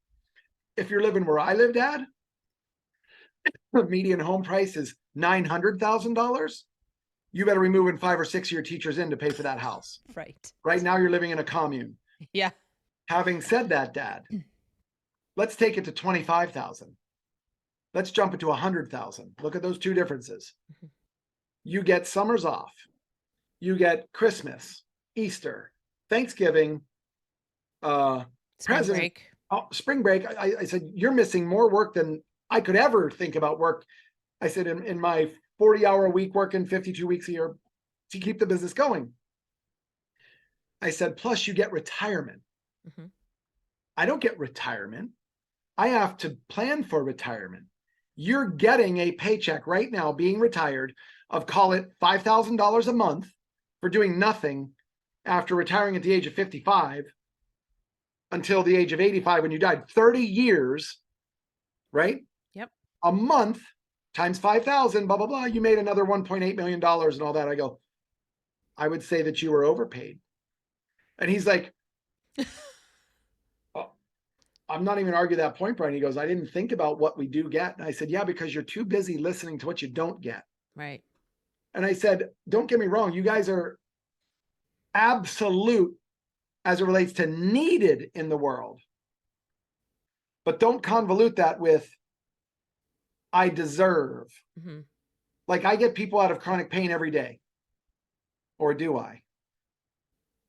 If you're living where I live, Dad, the median home price is $900,000. You better be moving 5 or 6 of your teachers in to pay for that house. Right. Right now, you're living in a commune. Yeah. Having said that, Dad, Let's take it to 25,000. Let's jump it to 100,000. Look at those two differences. Mhm. You get summers off. You get Christmas, Easter, Thanksgiving, Spring present, break. spring break. I said, you're missing more work than I could ever think about work. I said, in my 40-hour a week working 52 weeks a year to keep the business going. I said, plus you get retirement. Mhm. I don't get retirement. I have to plan for retirement. You're getting a paycheck right now being retired of, call it $5,000 a month for doing nothing after retiring at the age of 55 until the age of 85 when you died. 30 years, right? Yep. A month times 5,000, blah, blah, blah. You made another $1.8 million and all that. I go, I would say that you were overpaid. And he's like, oh, I'm not even arguing that point, Brian. He goes, I didn't think about what we do get. And I said, yeah, because you're too busy listening to what you don't get. Right. And I said, don't get me wrong. You guys are absolute as it relates to needed in the world. But don't convolute that with I deserve. Mm-hmm. Like I get people out of chronic pain every day. Or do I?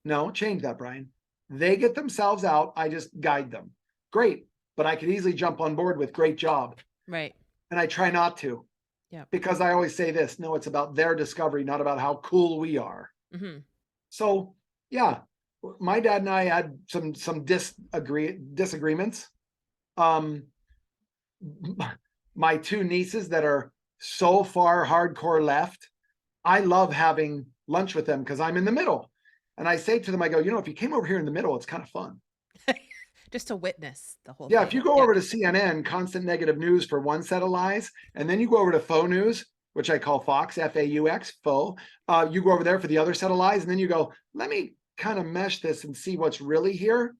No, change that, Brian. They get themselves out. I just guide them. Great. But I could easily jump on board with great job. Right. And I try not to. Yeah. Because I always say this, no, it's about their discovery, not about how cool we are. Mm-hmm. So yeah, my dad and I had some disagreements. My two nieces that are so far hardcore left, I love having lunch with them because I'm in the middle. And I say to them, I go, if you came over here in the middle, it's kind of fun. Just to witness the whole Yeah, thing. if you go over to CNN, constant negative news for one set of lies, and then you go over to faux news, which I call Fox, F-A-U-X, faux, you go over there for the other set of lies, and then you go, let me kind of mesh this and see what's really here.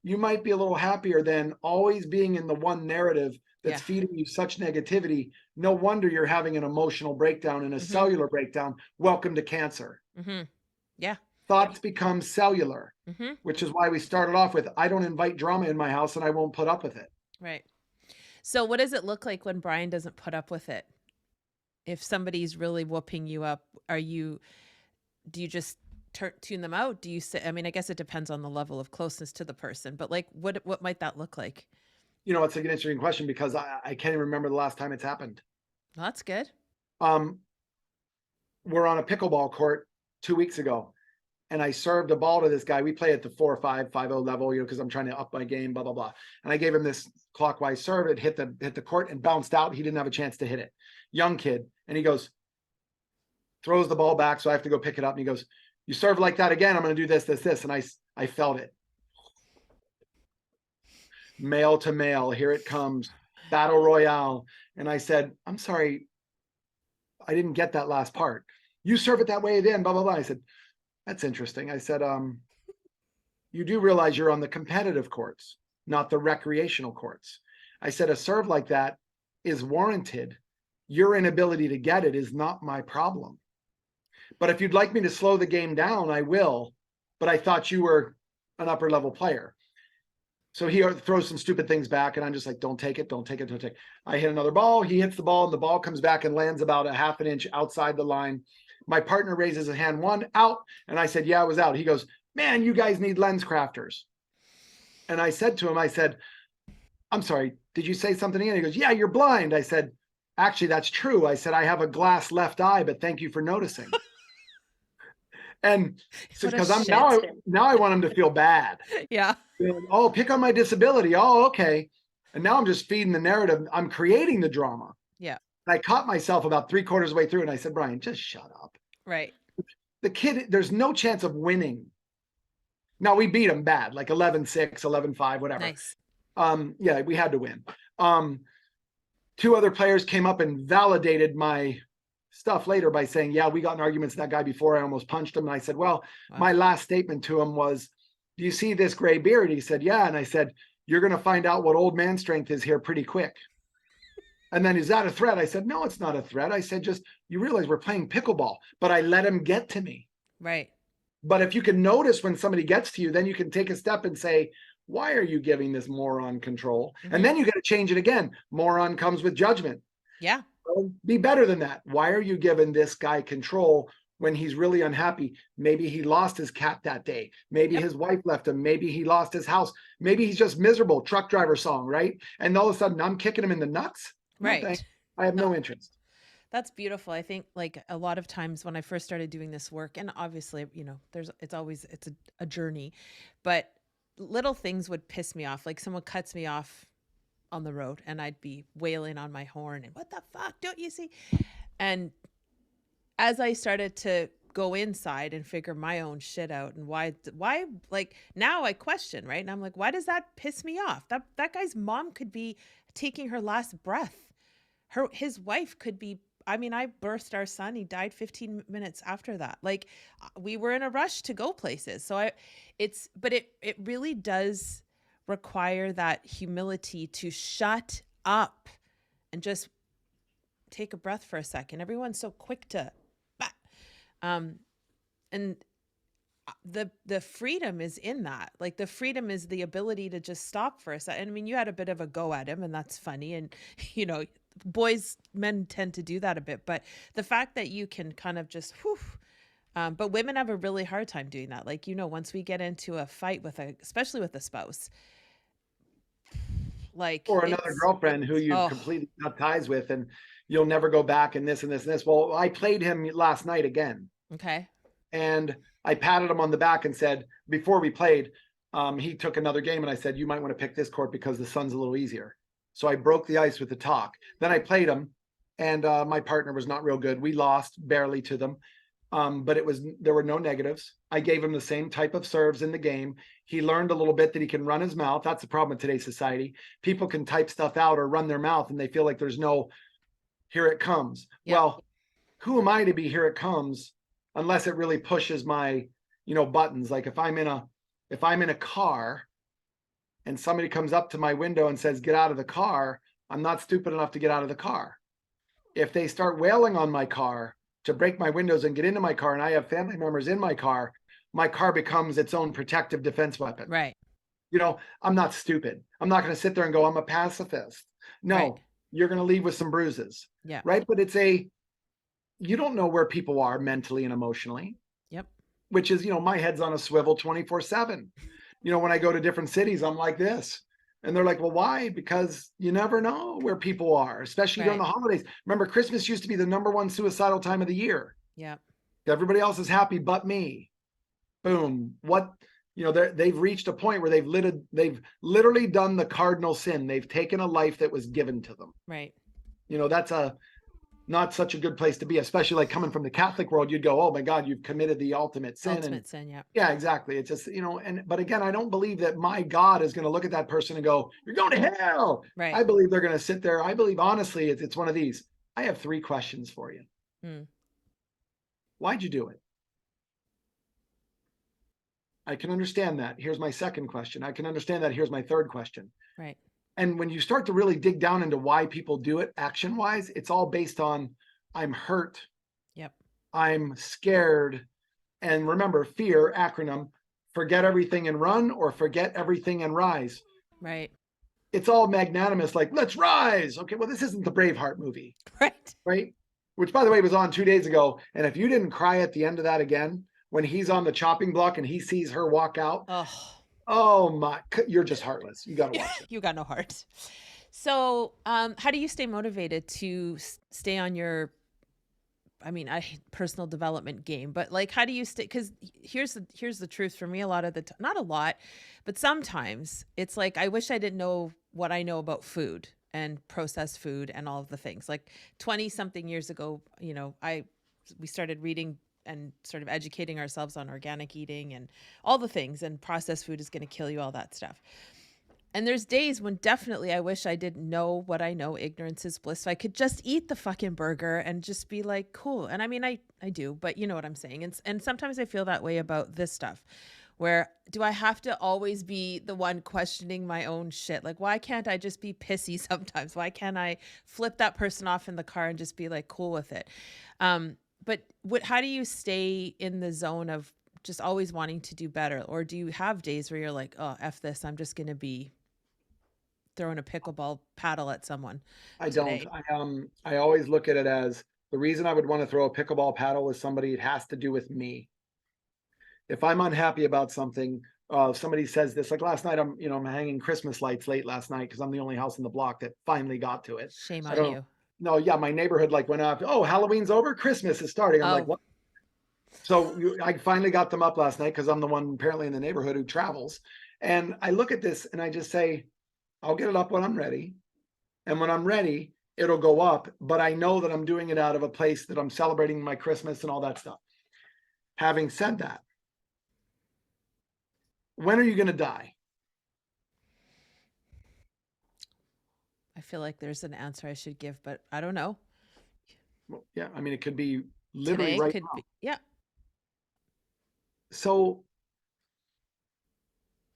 You might be a little happier than always being in the one narrative that's feeding you such negativity. No wonder you're having an emotional breakdown and a cellular breakdown. Welcome to cancer. Mm-hmm. Yeah. Thoughts become cellular, Mm-hmm. which is why we started off with, I don't invite drama in my house and I won't put up with it. Right. So what does it look like when Brian doesn't put up with it? If somebody's really whooping you up, do you just tune them out? Do you say, I mean, I guess it depends on the level of closeness to the person, but like, what might that look like? It's an interesting question because I can't even remember the last time it's happened. Well, that's good. We're on a pickleball court 2 weeks ago. And I served a ball to this guy. We play at the 4-5, 5-0 level, because I'm trying to up my game, blah, blah, blah. And I gave him this clockwise serve. It hit the court and bounced out. He didn't have a chance to hit it. Young kid. And he goes, throws the ball back. So I have to go pick it up. And he goes, you serve like that again, I'm going to do this, this, this. And I felt it. Male to male. Here it comes. Battle Royale. And I said, I'm sorry. I didn't get that last part. You serve it that way then, blah, blah, blah. I said, that's interesting. I said, you do realize you're on the competitive courts, not the recreational courts. I said, a serve like that is warranted. Your inability to get it is not my problem. But if you'd like me to slow the game down, I will. But I thought you were an upper level player. So he throws some stupid things back, and I'm just like, don't take it, don't take it, don't take it. I hit another ball. He hits the ball, and the ball comes back and lands about a half an inch outside the line. My partner raises his hand, one out. And I said, yeah, I was out. He goes, man, you guys need lens crafters. And I said to him, I said, I'm sorry, did you say something again? He goes, yeah, you're blind. I said, actually, that's true. I said, I have a glass left eye, but thank you for noticing. And so because now I want him to feel bad. Yeah. Oh, pick on my disability. Oh, okay. And now I'm just feeding the narrative. I'm creating the drama. Yeah. I caught myself about 3/4 of the way through, and I said, Brian, just shut up. Right. The kid, there's no chance of winning. Now we beat him bad, like 11-6, 11-5, whatever. Nice. Yeah, we had to win. Two other players came up and validated my stuff later by saying, yeah, we got in arguments with that guy before. I almost punched him. And I said, well, my last statement to him was, do you see this gray beard? He said, yeah. And I said, you're going to find out what old man strength is here pretty quick. And then, is that a threat? I said, no, it's not a threat. I said, just, you realize we're playing pickleball, but I let him get to me. Right. But if you can notice when somebody gets to you, then you can take a step and say, Why are you giving this moron control? And Mhm. then you got to change it again. Moron comes with judgment. Yeah. Well, be better than that. Why are you giving this guy control when he's really unhappy? Maybe he lost his cat that day. Maybe Yep. his wife left him. Maybe he lost his house. Maybe he's just miserable. Truck driver song, right? And all of a sudden I'm kicking him in the nuts. No thanks. Right. I have No, no interest. that's beautiful. I think like a lot of times when I first started doing this work, and obviously, it's a journey, but little things would piss me off. Like someone cuts me off on the road and I'd be wailing on my horn and what the fuck, don't you see? And as I started to go inside and figure my own shit out and why like now I question, right? And I'm like, why does that piss me off? That guy's mom could be taking her last breath. His wife could be, I mean, I birthed our son. He died 15 minutes after that. Like we were in a rush to go places. So it really does require that humility to shut up and just take a breath for a second. Everyone's so quick to bah. um and the freedom is in that. Like the freedom is the ability to just stop for a second. I mean, you had a bit of a go at him and that's funny, and men tend to do that a bit, but the fact that you can kind of just whew, but women have a really hard time doing that. Like, once we get into a fight especially with a spouse, like Or another girlfriend who you've oh, completely cut ties with and you'll never go back and this and this and this. Well, I played him last night again. okay. And I patted him on the back and said, before we played, he took another game and I said, you might want to pick this court because the sun's a little easier. So I broke the ice with the talk. Then I played him and my partner was not real good. We lost barely to them. But there were no negatives. I gave him the same type of serves in the game. He learned a little bit that he can run his mouth. That's the problem in today's society. People can type stuff out or run their mouth and they feel like there's no, here it comes. Yep. Well, who am I to be here it comes unless it really pushes my, buttons. Like if I'm in a car and somebody comes up to my window and says, get out of the car, I'm not stupid enough to get out of the car. If they start wailing on my car to break my windows and get into my car and I have family members in my car becomes its own protective defense weapon. Right. I'm not stupid. I'm not going to sit there and go, I'm a pacifist. No, Right. You're going to leave with some bruises. Yeah. Right. But you don't know where people are mentally and emotionally. Yep. Which is, my head's on a swivel 24/7. When I go to different cities, I'm like this. And they're like, well, why? Because you never know where people are, especially during the holidays. Remember, Christmas used to be the #1 suicidal time of the year. Yeah. Everybody else is happy but me. Boom. They've reached a point where they've literally done the cardinal sin. They've taken a life that was given to them. Right. That's not such a good place to be, especially like coming from the Catholic world. You'd go, oh my God, you've committed the ultimate sin. Yeah. Yeah, exactly. It's just, but again, I don't believe that my God is going to look at that person and go, you're going to hell. Right. I believe they're going to sit there. I believe, honestly, it's one of these. I have 3 questions for you. Why'd you do it? I can understand that. Here's my second question. I can understand that. Here's my third question. Right. And when you start to really dig down into why people do it action wise, it's all based on I'm hurt. Yep. I'm scared. And remember, fear acronym, forget everything and run or forget everything and rise. Right. It's all magnanimous, like, let's rise. Okay, well, this isn't the Braveheart movie. Right. Right. Which, by the way, was on 2 days ago. And if you didn't cry at the end of that again, when he's on the chopping block and he sees her walk out, oh my, you're just heartless. You got to watch it. You got no heart. So, how do you stay motivated to stay on your, personal development game, but like, how do you stay? Cause here's the truth for me. A lot of the time, not a lot, but sometimes it's like, I wish I didn't know what I know about food and processed food and all of the things. Like 20 something years ago, we started reading and sort of educating ourselves on organic eating and all the things, and processed food is going to kill you, all that stuff. And there's days when definitely I wish I didn't know what I know. Ignorance is bliss. So I could just eat the fucking burger and just be like, cool. And I mean, I do, but you know what I'm saying? And sometimes I feel that way about this stuff, where do I have to always be the one questioning my own shit? Like, why can't I just be pissy sometimes? Why can't I flip that person off in the car and just be like cool with it? But how do you stay in the zone of just always wanting to do better? Or do you have days where you're like, oh, F this, I'm just going to be throwing a pickleball paddle at someone I don't. today? I always look at it as the reason I would want to throw a pickleball paddle with somebody, it has to do with me. If I'm unhappy about something, somebody says this, like last night, I'm hanging Christmas lights late last night because I'm the only house in the block that finally got to it. Shame I on don't know. you. No, yeah, my neighborhood like went off. Oh, Halloween's over, Christmas is starting. I'm like, Oh, what? So I finally got them up last night because I'm the one apparently in the neighborhood who travels. And I look at this and I just say, I'll get it up when I'm ready. And when I'm ready, it'll go up. But I know that I'm doing it out of a place that I'm celebrating my Christmas and all that stuff. Having said that, when are you going to die? I feel like there's an answer I should give, but I don't know. Well, yeah, I mean, it could be literally Today right could now. be, yeah, So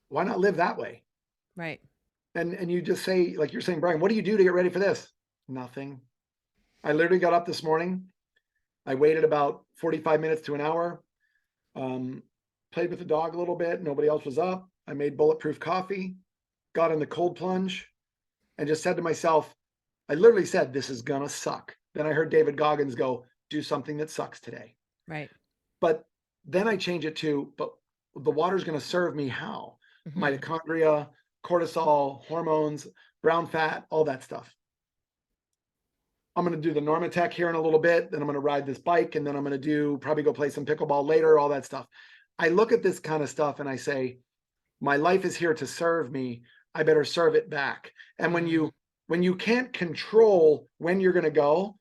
why not live that way? right. And you just say, like you're saying, Brian, what do you do to get ready for this? Nothing. I literally got up this morning. I waited about 45 minutes to an hour. Um, Played with the dog a little bit. Nobody else was up. I made bulletproof coffee, got in the cold plunge, and just said to myself, I literally said, this is going to suck. Then I heard David Goggins go, do something that sucks today. Right. But then I change it to, but the water's going to serve me how? Mm-hmm. Mitochondria, cortisol, hormones, brown fat, all that stuff. I'm going to do the Normatec here in a little bit. Then I'm going to ride this bike, and then I'm going to probably go play some pickleball later, all that stuff. I look at this kind of stuff and I say, my life is here to serve me. I better serve it back. And when you can't control when you're going to go,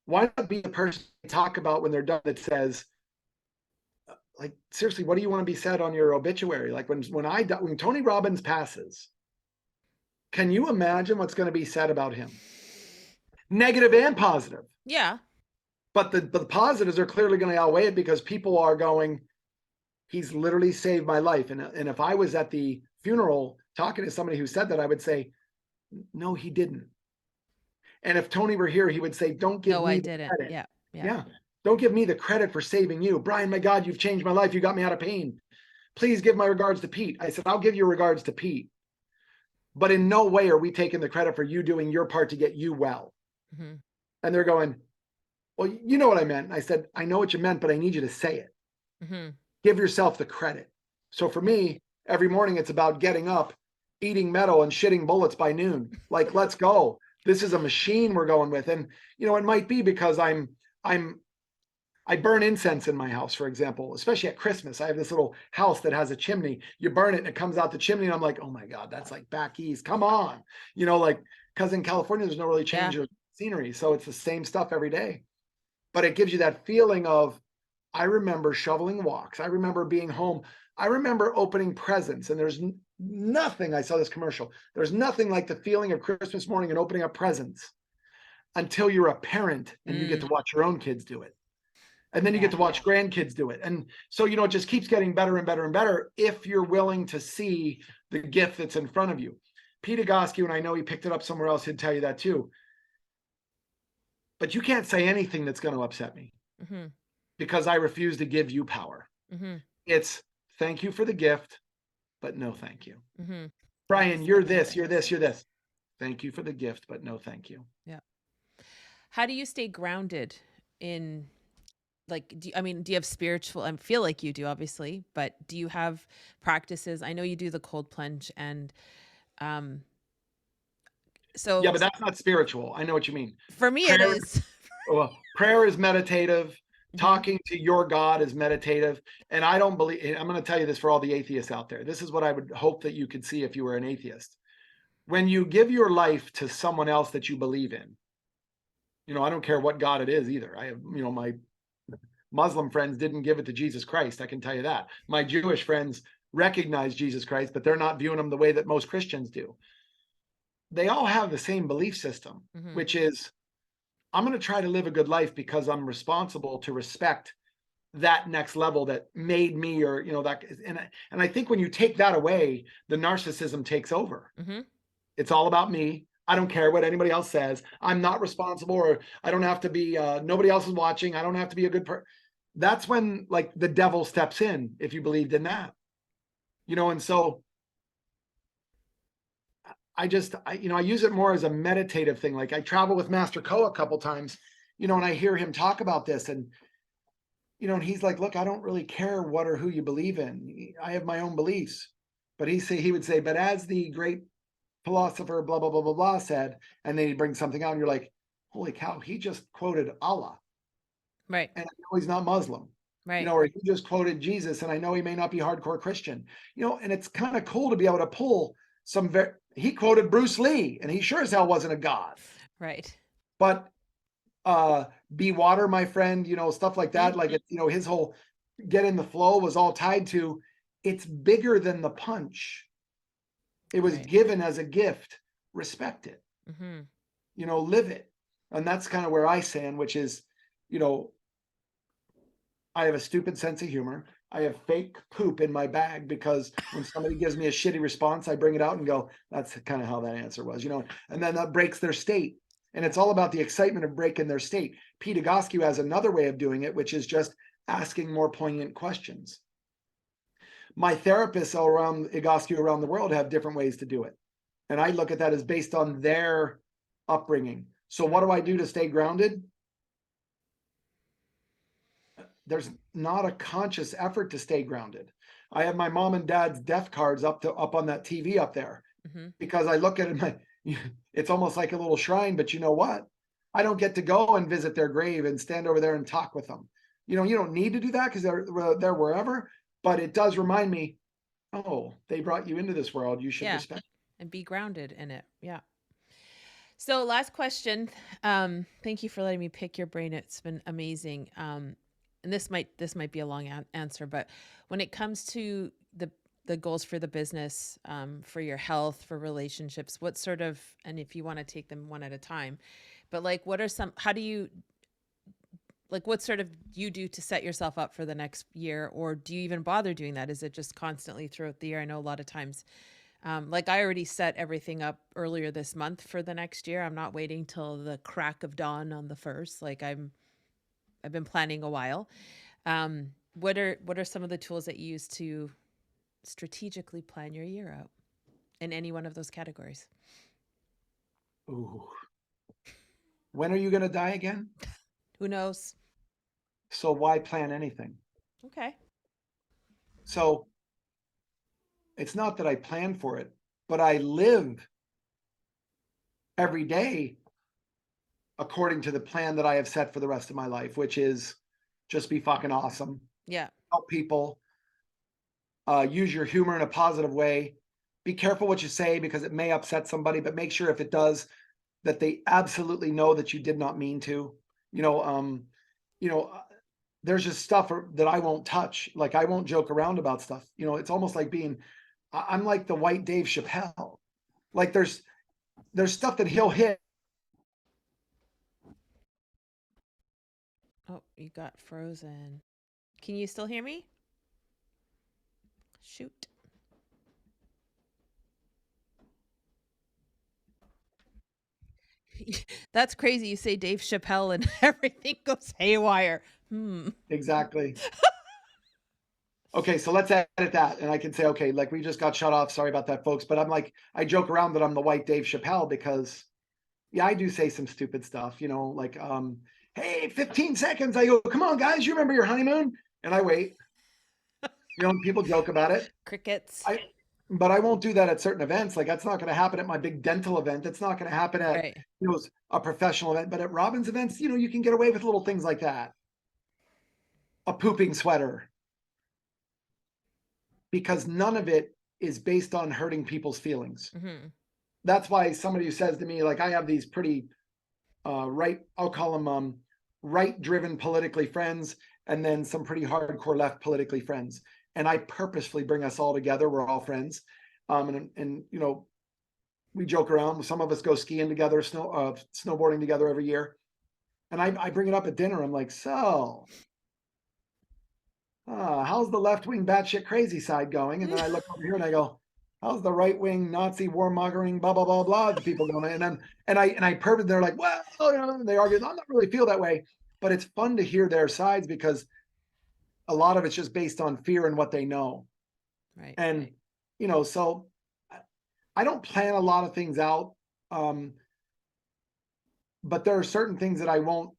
why not be the person you talk about when they're done that says, like, seriously, what do you want to be said on your obituary? Like when Tony Robbins passes, can you imagine what's going to be said about him? Negative and positive. Yeah. But the positives are clearly going to outweigh it because people are going, he's literally saved my life. And if I was at the funeral talking to somebody who said that, I would say, no, he didn't. And if Tony were here, he would say, don't give me the credit. Yeah. Yeah. Don't give me the credit for saving you. Brian, my God, you've changed my life. You got me out of pain. Please give my regards to Pete. I said, I'll give your regards to Pete. But in no way are we taking the credit for you doing your part to get you well. Mm-hmm. And they're going, well, you know what I meant. And I said, I know what you meant, but I need you to say it. Mm-hmm. Give yourself the credit. So for me, every morning it's about getting up, eating metal and shitting bullets by noon. Like, let's go. This is a machine we're going with. And, it might be because I burn incense in my house, for example, especially at Christmas. I have this little house that has a chimney. You burn it and it comes out the chimney. And I'm like, oh my God, that's like back east. Come on. Because in California, there's no really change of scenery. So it's the same stuff every day. But it gives you that feeling of, I remember shoveling walks. I remember being home. I remember opening presents. And there's nothing, I saw this commercial. There's nothing like the feeling of Christmas morning and opening up presents until you're a parent and you get to watch your own kids do it. And then you get to watch grandkids do it. And so, it just keeps getting better and better and better if you're willing to see the gift that's in front of you. Pete Egosky, and I know he picked it up somewhere else, he'd tell you that too. But you can't say anything that's going to upset me because I refuse to give you power. It's thank you for the gift, but no thank you. Brian, you're this, you're this, you're this. Thank you for the gift, but no thank you. Yeah. How do you stay grounded in, like, do you have spiritual, I feel like you do, obviously, but do you have practices? I know you do the cold plunge and, so yeah, but that's not spiritual. I know what you mean. For me, it is. Well, prayer is meditative. Talking to your God is meditative. And I don't believe, I'm going to tell you this for all the atheists out there. This is what I would hope that you could see if you were an atheist. When you give your life to someone else that you believe in, I don't care what God it is either. I have, my Muslim friends didn't give it to Jesus Christ. I can tell you that. My Jewish friends recognize Jesus Christ, but they're not viewing him the way that most Christians do. They all have the same belief system, which is, I'm going to try to live a good life because I'm responsible to respect that next level that made me, or, that. And I think when you take that away, the narcissism takes over. It's all about me. I don't care what anybody else says. I'm not responsible, or I don't have to be, nobody else is watching. I don't have to be a good person. that's when like the devil steps in, if you believed in that, and so I use it more as a meditative thing. Like I travel with Master Ko a couple times, and I hear him talk about this, and and he's like, look, I don't really care what or who you believe in. I have my own beliefs. But he would say, but as the great philosopher, blah, blah, blah, blah, blah said, and then he'd bring something out, and you're like, holy cow, he just quoted Allah. Right. And I know he's not Muslim. Right. Or he just quoted Jesus, and I know he may not be hardcore Christian. And it's kind of cool to be able to pull he quoted Bruce Lee, and he sure as hell wasn't a god. Right. But be water, my friend, stuff like that. Like, his whole get in the flow was all tied to, it's bigger than the punch. It was given as a gift. Respect it. Live it. And that's kind of where I stand, which is, I have a stupid sense of humor. I have fake poop in my bag because when somebody gives me a shitty response, I bring it out and go, that's kind of how that answer was, and then that breaks their state. And it's all about the excitement of breaking their state. Pete Egoscue has another way of doing it, which is just asking more poignant questions. My therapists around Egoscue around the world have different ways to do it. And I look at that as based on their upbringing. So what do I do to stay grounded? There's not a conscious effort to stay grounded. I have my mom and dad's death cards up on that TV up there because I look at it, it's almost like a little shrine, but you know what? I don't get to go and visit their grave and stand over there and talk with them. You don't need to do that because they're wherever, but it does remind me, oh, they brought you into this world. You should respect and be grounded in it. Yeah. So last question. Thank you for letting me pick your brain. It's been amazing. And this might be a long answer, but when it comes to the goals for the business, for your health, for relationships, what sort of, and if you want to take them one at a time, but like, what sort of you do to set yourself up for the next year? Or do you even bother doing that? Is it just constantly throughout the year? I know a lot of times, like I already set everything up earlier this month for the next year. I'm not waiting till the crack of dawn on the 1st. Like I've been planning a while. What are some of the tools that you use to strategically plan your year out in any one of those categories? Ooh. When are you going to die again? Who knows? So why plan anything? Okay. So it's not that I plan for it, but I live every day according to the plan that I have set for the rest of my life, which is just be fucking awesome. Yeah. Help people. Use your humor in a positive way. Be careful what you say because it may upset somebody, but make sure if it does that they absolutely know that you did not mean to. There's just stuff that I won't touch. Like I won't joke around about stuff. It's almost like I'm like the white Dave Chappelle. Like there's stuff that he'll hit. Oh, you got frozen. Can you still hear me? Shoot. That's crazy. You say Dave Chappelle and everything goes haywire. Exactly. Okay, so let's edit that. And I can say, okay, like we just got shut off. Sorry about that, folks. But I'm like, I joke around that I'm the white Dave Chappelle because, yeah, I do say some stupid stuff, like, hey, 15 seconds. I go, come on, guys, you remember your honeymoon? And I wait. People joke about it. Crickets. But I won't do that at certain events. Like that's not going to happen at my big dental event. That's not going to happen at a professional event. But at Robin's events, you can get away with little things like that. A pooping sweater. Because none of it is based on hurting people's feelings. That's why somebody who says to me, like, I have these pretty right, I'll call them right-driven politically friends, and then some pretty hardcore left politically friends. And I purposefully bring us all together. We're all friends. And we joke around. Some of us go skiing together, snowboarding together every year. And I bring it up at dinner. I'm like, so how's the left-wing batshit crazy side going? And then I look over here and I go, how's the right-wing Nazi warmongering, blah, blah, blah, blah, the people going? And I purpose, they're like, well, they argue, I don't really feel that way. But it's fun to hear their sides because a lot of it's just based on fear and what they know. Right. And, so I don't plan a lot of things out. But there are certain things that I won't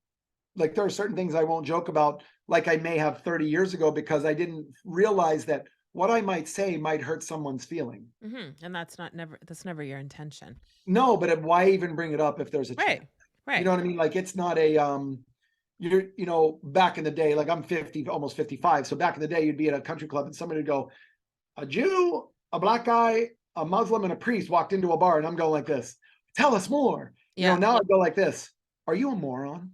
like, there are certain things I won't joke about, like I may have 30 years ago, because I didn't realize that what I might say might hurt someone's feeling. And that's never your intention. No, but why even bring it up if there's a chance? Right. You know what I mean? Like, it's not back in the day, like I'm 50, almost 55. So back in the day, you'd be at a country club and somebody would go, a Jew, a black guy, a Muslim, and a priest walked into a bar, and I'm going like this. Tell us more. Yeah. Now I go like this. Are you a moron?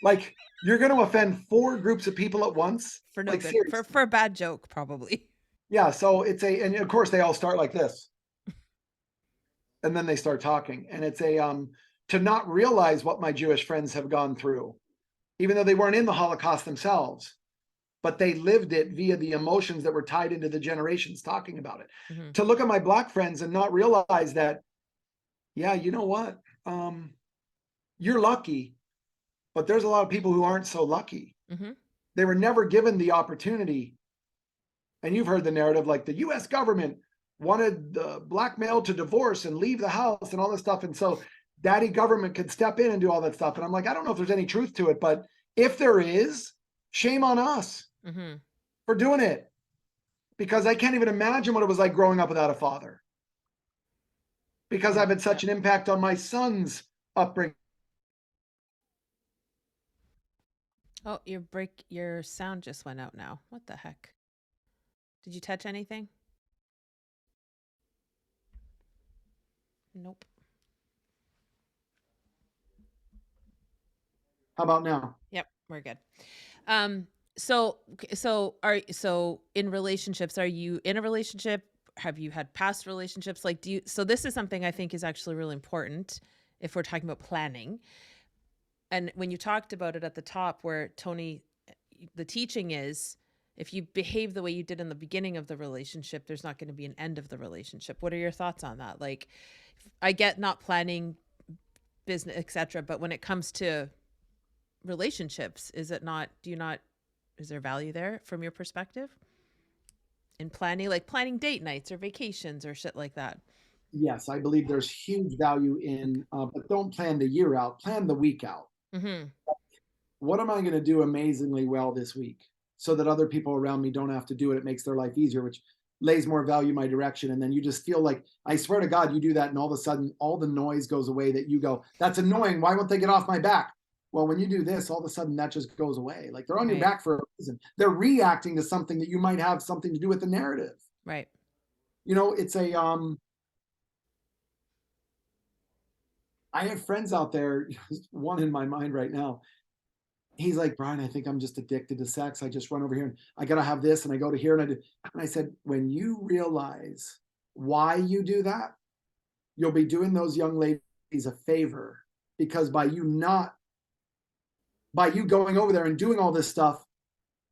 Like, you're going to offend 4 groups of people at once? For no Like, good, seriously. for a bad joke, probably. Yeah. So and of course they all start like this. And then they start talking. And it's to not realize what my Jewish friends have gone through, even though they weren't in the Holocaust themselves, but they lived it via the emotions that were tied into the generations talking about it. Mhm. To look at my black friends and not realize that, yeah, you know what? You're lucky, but there's a lot of people who aren't so lucky. Mhm. They were never given the opportunity. And you've heard the narrative, like the US government wanted the black male to divorce and leave the house and all this stuff. And so daddy government could step in and do all that stuff. And I'm like, I don't know if there's any truth to it, but if there is, shame on us Mhm. for doing it. Because I can't even imagine what it was like growing up without a father. Because I've had such an impact on my son's upbringing. Oh, your sound just went out now. What the heck? Did you touch anything? Nope. How about now? Yep, we're good. So in relationships, are you in a relationship? Have you had past relationships? Like, so this is something I think is actually really important if we're talking about planning. And when you talked about it at the top, where Tony, the teaching is, if you behave the way you did in the beginning of the relationship, there's not going to be an end of the relationship. What are your thoughts on that? Like, I get not planning business, etc., but when it comes to relationships, is there value there from your perspective in planning, like planning date nights or vacations or shit like that? Yes, I believe there's huge value in, but don't plan the year out, plan the week out. Mm-hmm. What am I going to do amazingly well this week so that other people around me don't have to do it? It makes their life easier, which lays more value my direction. And then you just feel like, I swear to God, you do that, and all of a sudden all the noise goes away that you go, that's annoying. Why won't they get off my back? Well, when you do this, all of a sudden that just goes away. Like, they're on your back for a reason. They're reacting to something that you might have something to do with the narrative. Right. It's I have friends out there, one in my mind right now. He's like, Brian, I think I'm just addicted to sex. I just run over here and I got to have this, and I go to here and I do. And I said, when you realize why you do that, you'll be doing those young ladies a favor, because by you going over there and doing all this stuff,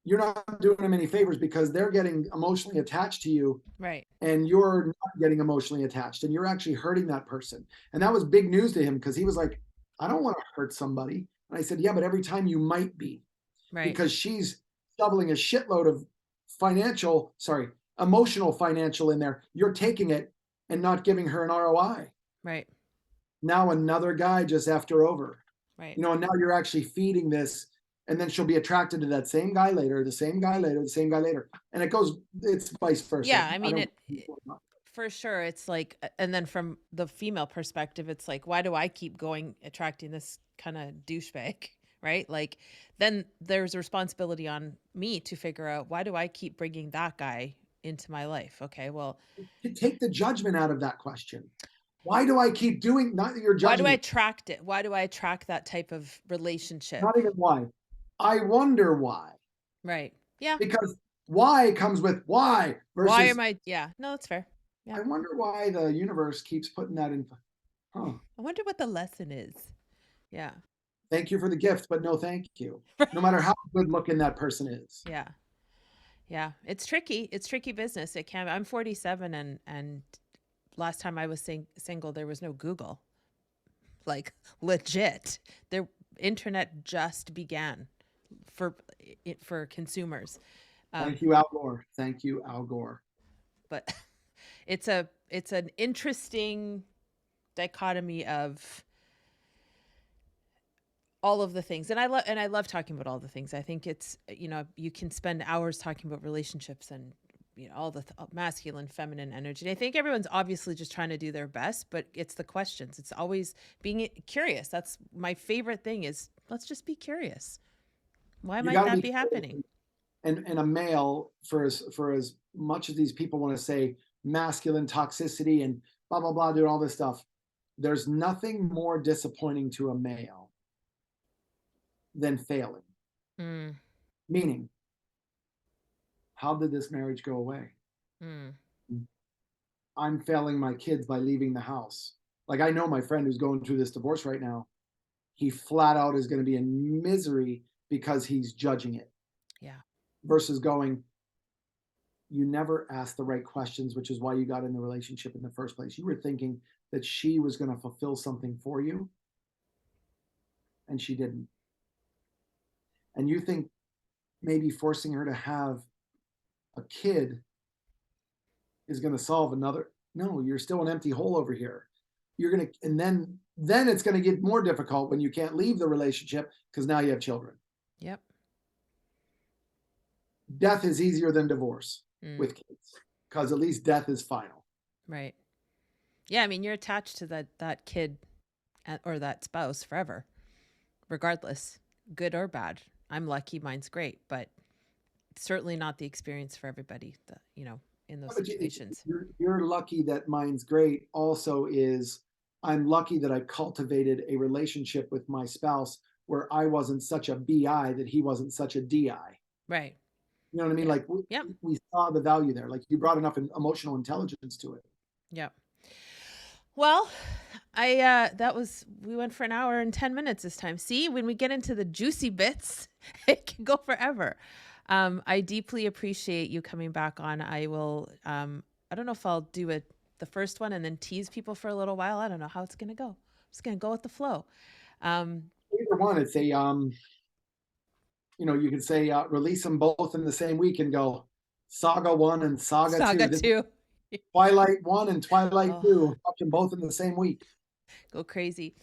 you're not doing them any favors, because they're getting emotionally attached to you. Right. And you're not getting emotionally attached, and you're actually hurting that person. And that was big news to him, because he was like, I don't want to hurt somebody. And I said, yeah, but every time you might be. Right. Because she's shoveling a shitload of emotional financial in there. You're taking it and not giving her an ROI. Right. Now another guy just after over. Right. And now you're actually feeding this, and then she'll be attracted to that same guy later, the same guy later, the same guy later. And it's vice versa. Yeah, I mean, for sure. It's like, and then from the female perspective, it's like, why do I keep attracting this kind of douchebag? Right? Like, then there's a responsibility on me to figure out, why do I keep bringing that guy into my life? Okay, well, take the judgment out of that question. Why do I keep doing, not that you're judging? Why do I attract it? Why do I attract that type of relationship? Not even why. I wonder why. Right. Yeah. Because why comes with why versus why am I? Yeah. No, that's fair. Yeah. I wonder why the universe keeps putting that in. I wonder what the lesson is. Yeah. Thank you for the gift, but no thank you. No matter how good looking that person is. Yeah. Yeah. It's tricky. It's tricky business. It can. I'm 47, and last time I was single, there was no Google. Like, legit. The internet just began. for for consumers. Thank you, Al Gore. Thank you, Al Gore. But it's an interesting dichotomy of all of the things. And I love talking about all the things. I think it's, you can spend hours talking about relationships and all the masculine, feminine energy. And I think everyone's obviously just trying to do their best, but it's the questions. It's always being curious. That's my favorite thing, is let's just be curious. Why might that be happening? And a male, for as much as these people want to say masculine toxicity and blah blah blah, doing all this stuff, there's nothing more disappointing to a male than failing. Meaning, how did this marriage go away? I'm failing my kids by leaving the house. Like, I know my friend who's going through this divorce right now, he flat out is going to be in misery because he's judging it. Yeah. Versus going, you never asked the right questions, which is why you got in the relationship in the first place. You were thinking that she was going to fulfill something for you, and she didn't. And you think maybe forcing her to have a kid is going to solve another. No, you're still an empty hole over here. You're going to, and then it's going to get more difficult when you can't leave the relationship because now you have children. Yep. Death is easier than divorce with kids, because at least death is final. Right. Yeah, I mean, you're attached to that kid or that spouse forever, regardless, good or bad. I'm lucky, mine's great, but certainly not the experience for everybody that, in those situations. You're lucky that mine's great. Also is, I'm lucky that I cultivated a relationship with my spouse where I wasn't such a BI that he wasn't such a DI. Right. You know what I mean? Like we saw the value there. Like, you brought enough emotional intelligence to it. Yep. Well, we went for an hour and 10 minutes this time. See, when we get into the juicy bits, it can go forever. I deeply appreciate you coming back on. I will, I don't know if I'll do the first one and then tease people for a little while. I don't know how it's going to go. I'm just going to go with the flow. Either one, it's a, you could say, release them both in the same week and go Saga 1 and Saga 2. Twilight 1 and Twilight 2. Watch them both in the same week. Go crazy.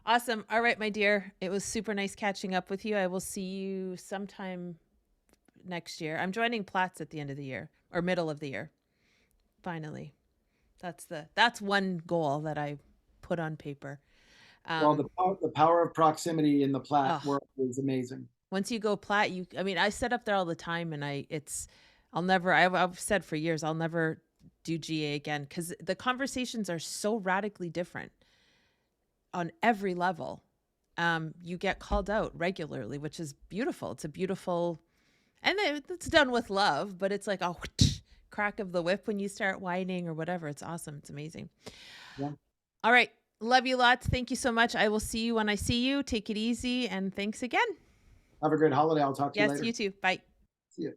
Awesome. All right, my dear. It was super nice catching up with you. I will see you sometime next year. I'm joining Platts at the end of the year, or middle of the year. Finally. That's one goal that I put on paper. Well, the power of proximity in the Platt world is amazing. Once you go Platt, I set up there all the time, and I've said for years, I'll never do GA again, because the conversations are so radically different on every level. You get called out regularly, which is beautiful. It's a beautiful, and it's done with love, but it's like a crack of the whip when you start whining or whatever. It's awesome. It's amazing. Yeah. All right. Love you lots. Thank you so much. I will see you when I see you. Take it easy, and thanks again. Have a great holiday. I'll talk to you later. Yes, you too. Bye. See you.